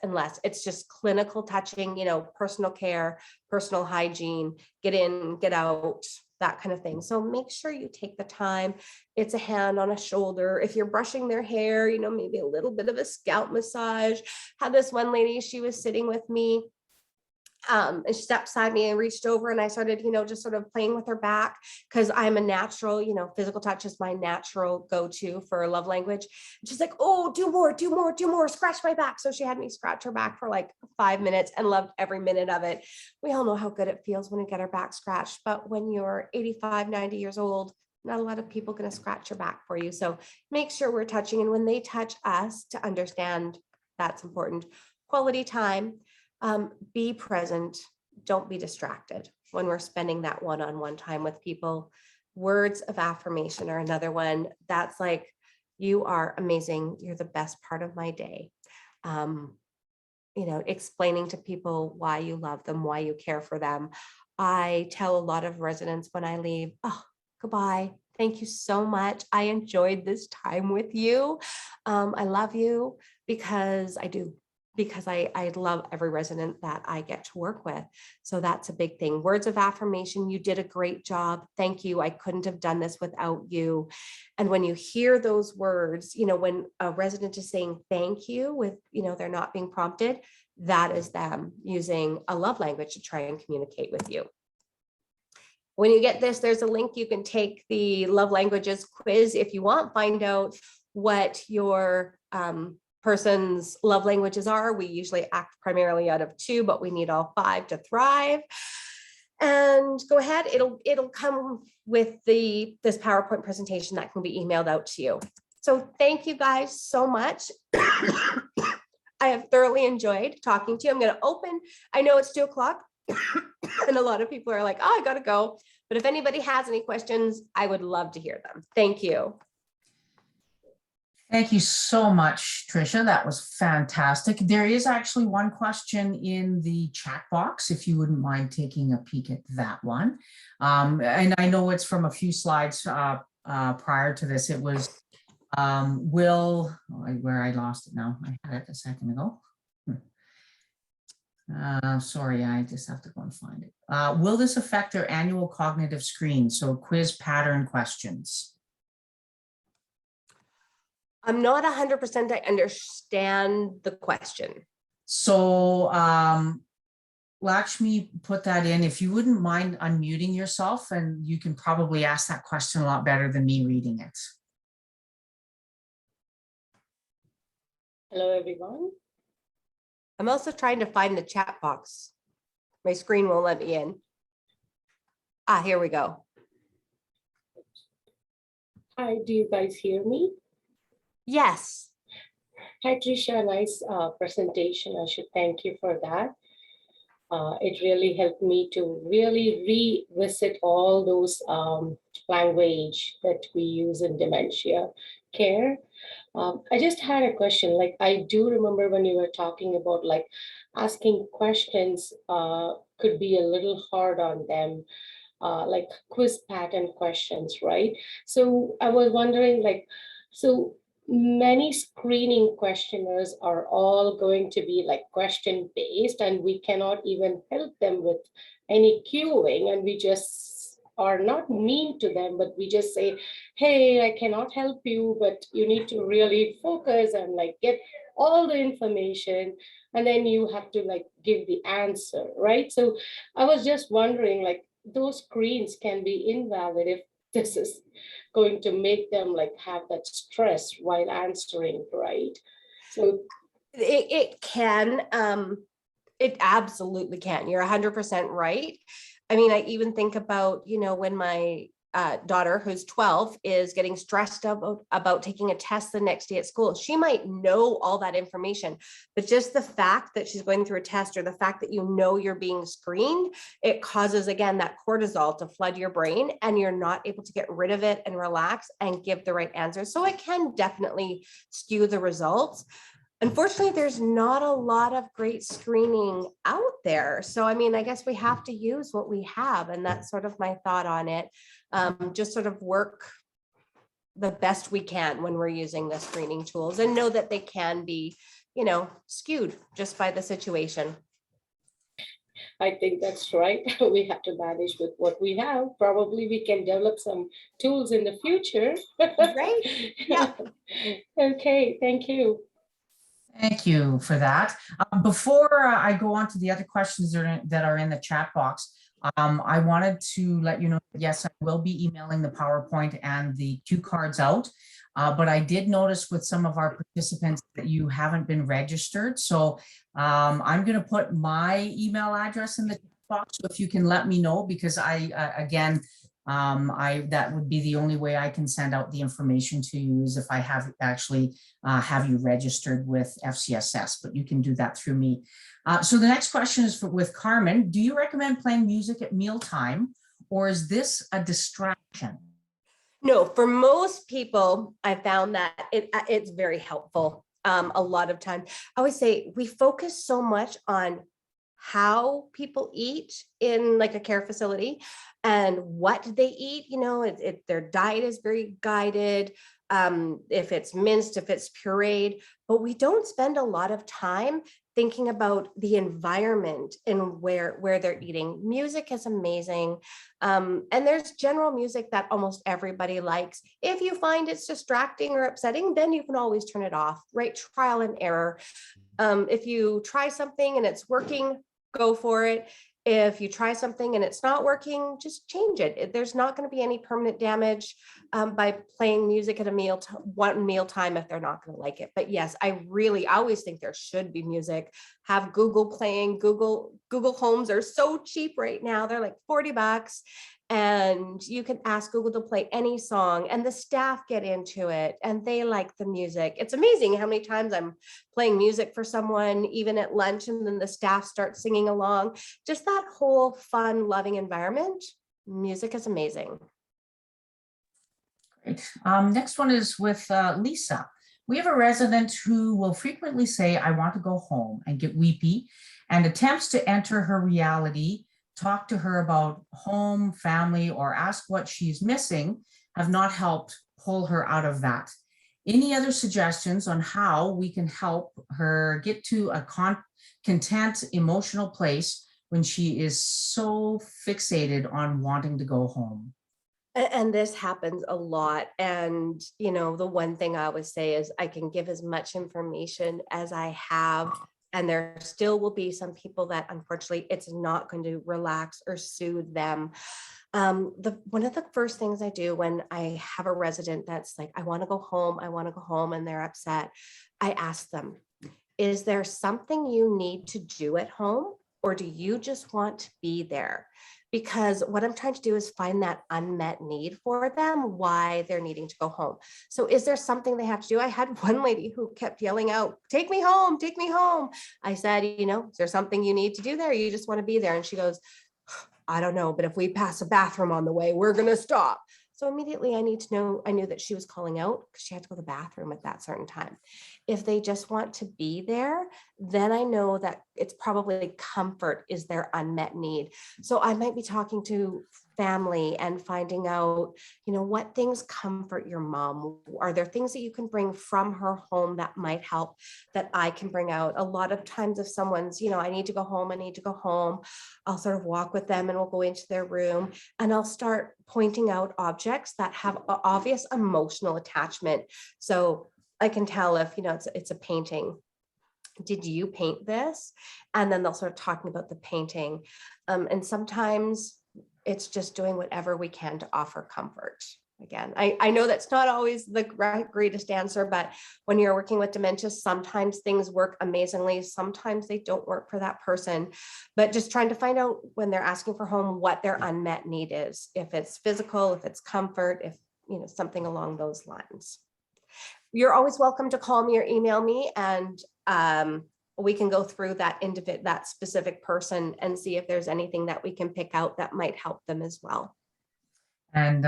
S1: and less. It's just clinical touching, personal care, personal hygiene, get in, get out, that kind of thing. So make sure you take the time. It's a hand on a shoulder. If you're brushing their hair, maybe a little bit of a scalp massage. Had this one lady, she was sitting with me, And she stepped beside me and reached over, and I started, just sort of playing with her back, because I'm a natural, physical touch is my natural go-to for love language. And she's like, oh, do more, do more, do more, scratch my back. So she had me scratch her back for like 5 minutes and loved every minute of it. We all know how good it feels when you get our back scratched, but when you're 85, 90 years old, not a lot of people going to scratch your back for you. So make sure we're touching. And when they touch us, to understand that's important. Quality time. Be present. Don't be distracted when we're spending that one-on-one time with people. Words of affirmation are another one. That's like, you are amazing. You're the best part of my day. Explaining to people why you love them, why you care for them. I tell a lot of residents when I leave, oh, goodbye. Thank you so much. I enjoyed this time with you. I love you, because I do. Because I love every resident that I get to work with. So that's a big thing. Words of affirmation. You did a great job. Thank you. I couldn't have done this without you. And when you hear those words, when a resident is saying thank you with, they're not being prompted, that is them using a love language to try and communicate with you. When you get this, there's a link. You can take the love languages quiz if you want, find out what your person's love languages are. We usually act primarily out of 2, but we need all 5 to thrive. And go ahead, it'll come with this PowerPoint presentation that can be emailed out to you. So thank you guys so much. I have thoroughly enjoyed talking to you. I'm going to open, I know it's 2 o'clock and a lot of people are like, oh, I got to go. But if anybody has any questions, I would love to hear them. Thank you.
S2: Thank you so much, Tricia. That was fantastic. There is actually one question in the chat box, if you wouldn't mind taking a peek at that one. And I know it's from a few slides prior to this. It was where I lost it now. I had it a second ago. Sorry, I just have to go and find it. Will this affect their annual cognitive screen? So quiz pattern questions.
S1: I'm not 100% I understand the question.
S2: So Lakshmi put that in. If you wouldn't mind unmuting yourself, and you can probably ask that question a lot better than me reading it.
S3: Hello, everyone.
S1: I'm also trying to find the chat box. My screen won't let me in. Here we go.
S3: Hi, do you guys hear me?
S1: Yes.
S3: Hi, Tricia, nice presentation. I should thank you for that. It really helped me to really revisit all those language that we use in dementia care. I just had a question. Like, I do remember when you were talking about like asking questions could be a little hard on them, like quiz pattern questions, right? So I was wondering, like, so many screening questionnaires are all going to be like question based, and we cannot even help them with any cueing, and we just are not mean to them, but we just say, hey, I cannot help you, but you need to really focus and like get all the information, and then you have to like give the answer, right? So I was just wondering, like, those screens can be invalid if this is going to make them like have that stress while answering, right? So
S1: it can, it absolutely can. You're 100% right. I mean, I even think about, when my daughter, who's 12, is getting stressed about taking a test the next day at school. She might know all that information, but just the fact that she's going through a test, or the fact that you're being screened, it causes, again, that cortisol to flood your brain, and you're not able to get rid of it and relax and give the right answers. So it can definitely skew the results. Unfortunately, there's not a lot of great screening out there. So, I mean, I guess we have to use what we have. And that's sort of my thought on it. Just sort of work the best we can when we're using the screening tools, and know that they can be, skewed just by the situation.
S3: I think that's right. We have to manage with what we have. Probably we can develop some tools in the future.
S1: Right? Yeah.
S3: Okay, thank you.
S2: Thank you for that. Before I go on to the other questions that are in the chat box, I wanted to let you know that yes, I will be emailing the PowerPoint and the cue cards out. But I did notice with some of our participants that you haven't been registered. So I'm going to put my email address in the box. So if you can let me know, because again, that would be the only way I can send out the information to you is if I have actually have you registered with FCSS, but you can do that through me. So the next question is with Carmen. Do you recommend playing music at mealtime, or is this a distraction?
S1: No, for most people, I found that it's very helpful. A lot of time, I always say we focus so much on how people eat in like a care facility and what they eat. You know, their diet is very guided. If it's minced, if it's pureed, but we don't spend a lot of time thinking about the environment and where they're eating. Music is amazing. And there's general music that almost everybody likes. If you find it's distracting or upsetting, then you can always turn it off, right? Trial and error. If you try something and it's working, go for it. If you try something and it's not working, just change it. There's not going to be any permanent damage by playing music at one meal time if they're not going to like it. But yes, I always think there should be music. Have Google playing. Google Homes are so cheap right now. They're like $40. And you can ask Google to play any song and the staff get into it and they like the music. It's amazing how many times I'm playing music for someone, even at lunch, and then the staff starts singing along. Just that whole fun, loving environment. Music is amazing.
S2: Great. Next one is with Lisa. We have a resident who will frequently say, I want to go home, and get weepy, and attempts to enter her reality, talk to her about home, family, or ask what she's missing have not helped pull her out of that. Any other suggestions on how we can help her get to a content emotional place when she is so fixated on wanting to go home?
S1: And this happens a lot. And, you know, the one thing I always say is I can give as much information as I have. And there still will be some people that unfortunately it's not going to relax or soothe them. One of the first things I do when I have a resident that's like, I want to go home, and they're upset, I ask them, is there something you need to do at home, or do you just want to be there? Because what I'm trying to do is find that unmet need for them, why they're needing to go home. So is there something they have to do? I had one lady who kept yelling out, take me home, take me home. I said, you know, is there something you need to do there? You just want to be there. And she goes, I don't know, but if we pass a bathroom on the way, we're going to stop. So immediately I knew that she was calling out because she had to go to the bathroom at that certain time. If they just want to be there, then I know that it's probably comfort is their unmet need. So I might be talking to family and finding out, you know, what things comfort your mom. Are there things that you can bring from her home that might help that I can bring out? A lot of times if someone's, you know, I need to go home, I'll sort of walk with them and we'll go into their room and I'll start pointing out objects that have obvious emotional attachment. So I can tell if, you know, it's a painting. Did you paint this? And then they'll start talking about the painting. And sometimes it's just doing whatever we can to offer comfort. Again, I know that's not always the greatest answer, but when you're working with dementia, sometimes things work amazingly. Sometimes they don't work for that person, but just trying to find out when they're asking for home, what their unmet need is, if it's physical, if it's comfort, if, you know, something along those lines. You're always welcome to call me or email me, and we can go through that specific person and see if there's anything that we can pick out that might help them as well.
S2: And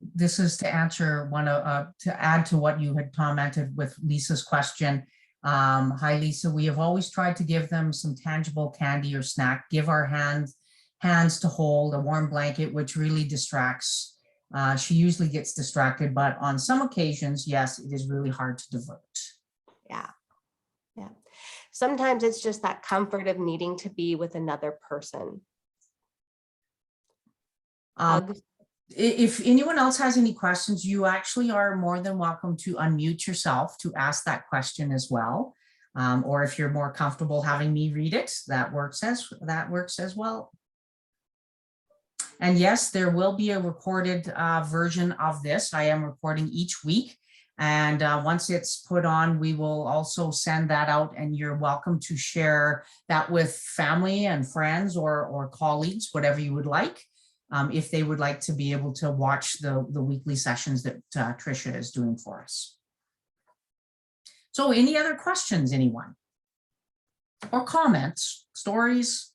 S2: this is to answer to add to what you had commented with Lisa's question. Hi, Lisa. We have always tried to give them some tangible candy or snack, give our hands to hold, a warm blanket, which really distracts. She usually gets distracted, but on some occasions, yes, it is really hard to divert.
S1: Yeah. Yeah. Sometimes it's just that comfort of needing to be with another person.
S2: If anyone else has any questions, you actually are more than welcome to unmute yourself to ask that question as well. Or if you're more comfortable having me read it, that works as well. And yes, there will be a recorded version of this. I am recording each week. And once it's put on, we will also send that out, and you're welcome to share that with family and friends or colleagues, whatever you would like, if they would like to be able to watch the weekly sessions that Tricia is doing for us. So any other questions, anyone? Or comments, stories?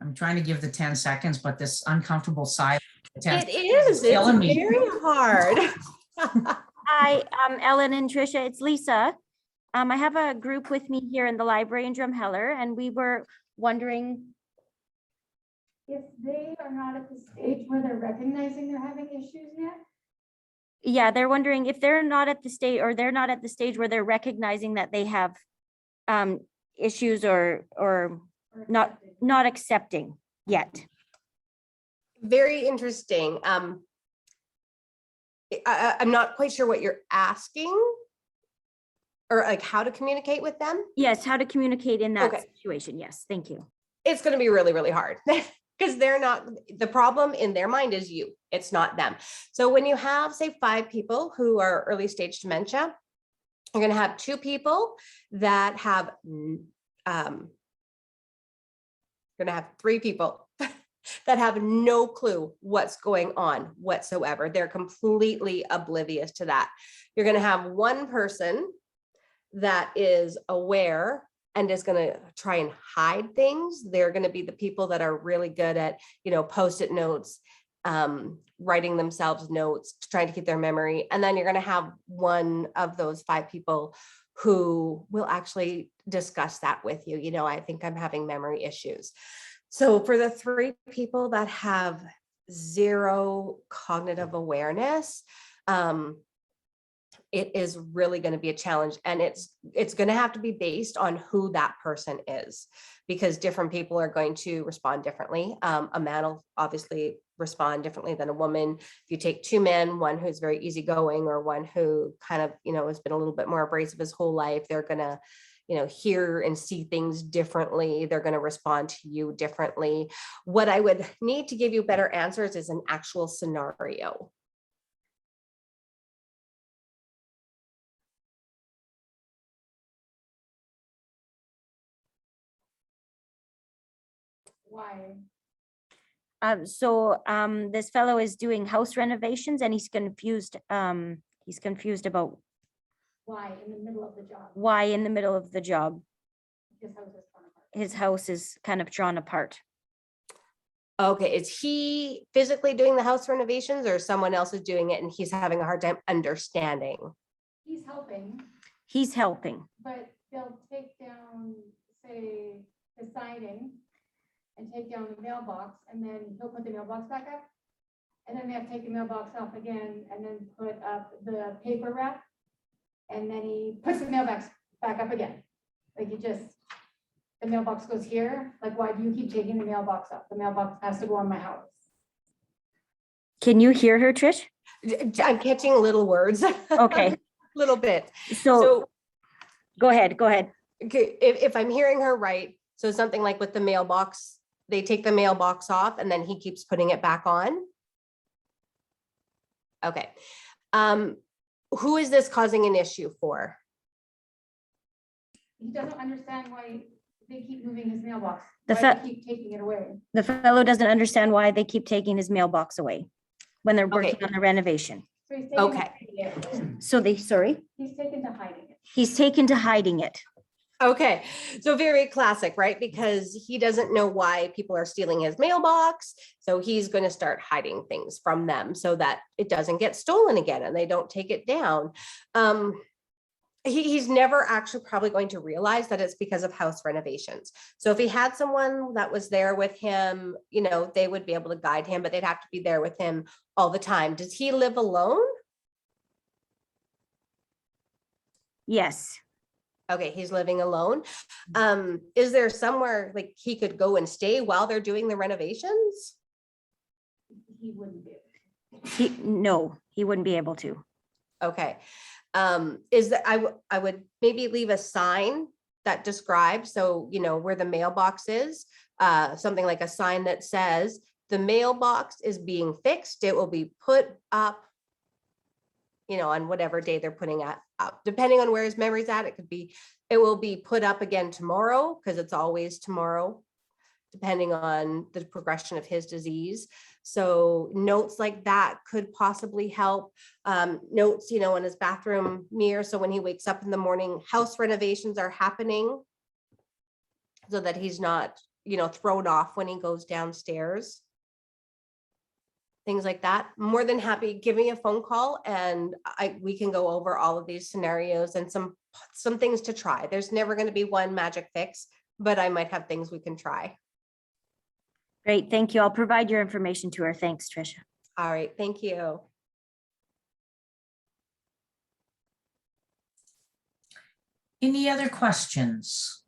S2: I'm trying to give the 10 seconds, but this uncomfortable silence.
S1: It is. It's very hard.
S4: Hi, Ellen and Tricia, it's Lisa. I have a group with me here in the library in Drumheller, and we were wondering
S5: if they are not at the stage where they're recognizing they're having issues yet.
S4: yeah, they're wondering if they're not at the stage, or they're not at the stage where they're recognizing that they have issues or not accepting yet.
S1: Very interesting. I'm not quite sure what you're asking, or like how to communicate with them.
S4: Yes, how to communicate in that
S1: Okay.
S4: situation. Yes, thank you.
S1: It's going to be really, really hard because they're not, the problem in their mind is you, it's not them. So when you have, say, 5 people who are early stage dementia, you're going to have 2 people that have, you're going to have 3 people that have no clue what's going on whatsoever. They're completely oblivious to that. You're going to have 1 person that is aware and is going to try and hide things. They're going to be the people that are really good at, post-it notes, writing themselves notes, trying to keep their memory. And then you're going to have 1 of those 5 people who will actually discuss that with you. I think I'm having memory issues. So for the 3 people that have 0 cognitive awareness, it is really going to be a challenge, and it's going to have to be based on who that person is, because different people are going to respond differently. A man will obviously respond differently than a woman. If you take 2 men, one who's very easygoing or one who kind of, has been a little bit more abrasive his whole life, they're going to, hear and see things differently. They're going to respond to you differently. What I would need to give you better answers is an actual scenario.
S5: Why?
S4: This fellow is doing house renovations, and he's confused. He's confused about
S5: Why in the middle of the job?
S4: why in the middle of the job
S5: His house is torn apart.
S4: his house is kind of drawn apart.
S1: Okay, is he physically doing the house renovations, or someone else is doing it and he's having a hard time understanding?
S5: He's helping,
S4: He's helping.
S5: but they'll take down, say, the siding and take down the mailbox, and then he'll put the mailbox back up. And then they have to take the mailbox off again and then put up the paper wrap. And then he puts the mailbox back up again. Like the mailbox goes here. Like, why do you keep taking the mailbox up? The mailbox has to go on my house.
S4: Can you hear her, Trish?
S1: I'm catching little words.
S4: Okay,
S1: Little bit.
S4: so
S1: So
S4: go ahead.
S1: okay, if I'm hearing her right, so something like with the mailbox, they take the mailbox off and then he keeps putting it back on. Okay. Who is this causing an issue for?
S5: He doesn't understand why they keep moving his mailbox.
S4: The
S5: Why
S4: fa-
S5: they keep taking it away.
S4: The fellow doesn't understand why they keep taking his mailbox away when they're working
S1: Okay.
S4: on the renovation.
S5: So he's taken
S1: Okay.
S5: to hiding it.
S4: So sorry,
S5: He's taken to hiding it.
S4: he's taken to hiding it.
S1: Okay, so very classic, right? Because he doesn't know why people are stealing his mailbox. So he's going to start hiding things from them so that it doesn't get stolen again and they don't take it down. He's never actually probably going to realize that it's because of house renovations. So if he had someone that was there with him, they would be able to guide him, but they'd have to be there with him all the time. Does he live alone?
S4: Yes.
S1: Okay, he's living alone. Is there somewhere like he could go and stay while they're doing the renovations?
S5: He wouldn't be.
S4: No, he wouldn't be able to.
S1: Okay. Is that I would maybe leave a sign that describes, so, you know, where the mailbox is, something like a sign that says, the mailbox is being fixed. It will be put up, you know, on whatever day they're putting it up, depending on where his memory's at. It will be put up again tomorrow, because it's always tomorrow, depending on the progression of his disease. So notes like that could possibly help. Notes, you know, on his bathroom mirror. So when he wakes up in the morning, house renovations are happening, so that he's not, you know, thrown off when he goes downstairs. Things like that. More than happy, give me a phone call and we can go over all of these scenarios and some things to try. There's never going to be one magic fix, but I might have things we can try.
S4: Great, thank you. I'll provide your information to her. Thanks, Tricia.
S1: All right, thank you.
S2: Any other questions?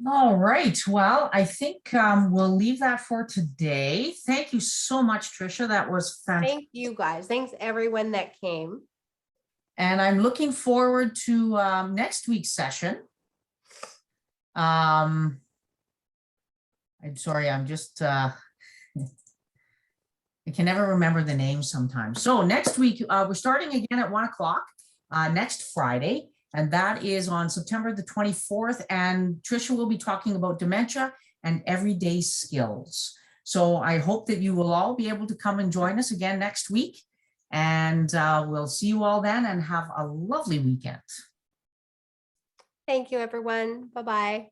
S2: All right, well, I think we'll leave that for today. Thank you so much, Tricia. That was fantastic.
S1: Thank you guys. Thanks everyone that came.
S2: And I'm looking forward to next week's session. I'm sorry, I'm just, I can never remember the name sometimes. So next week, we're starting again at 1 o'clock next Friday, and that is on September the 24th. And Tricia will be talking about dementia and everyday skills. So I hope that you will all be able to come and join us again next week. And we'll see you all then, and have a lovely weekend.
S1: Thank you, everyone. Bye-bye.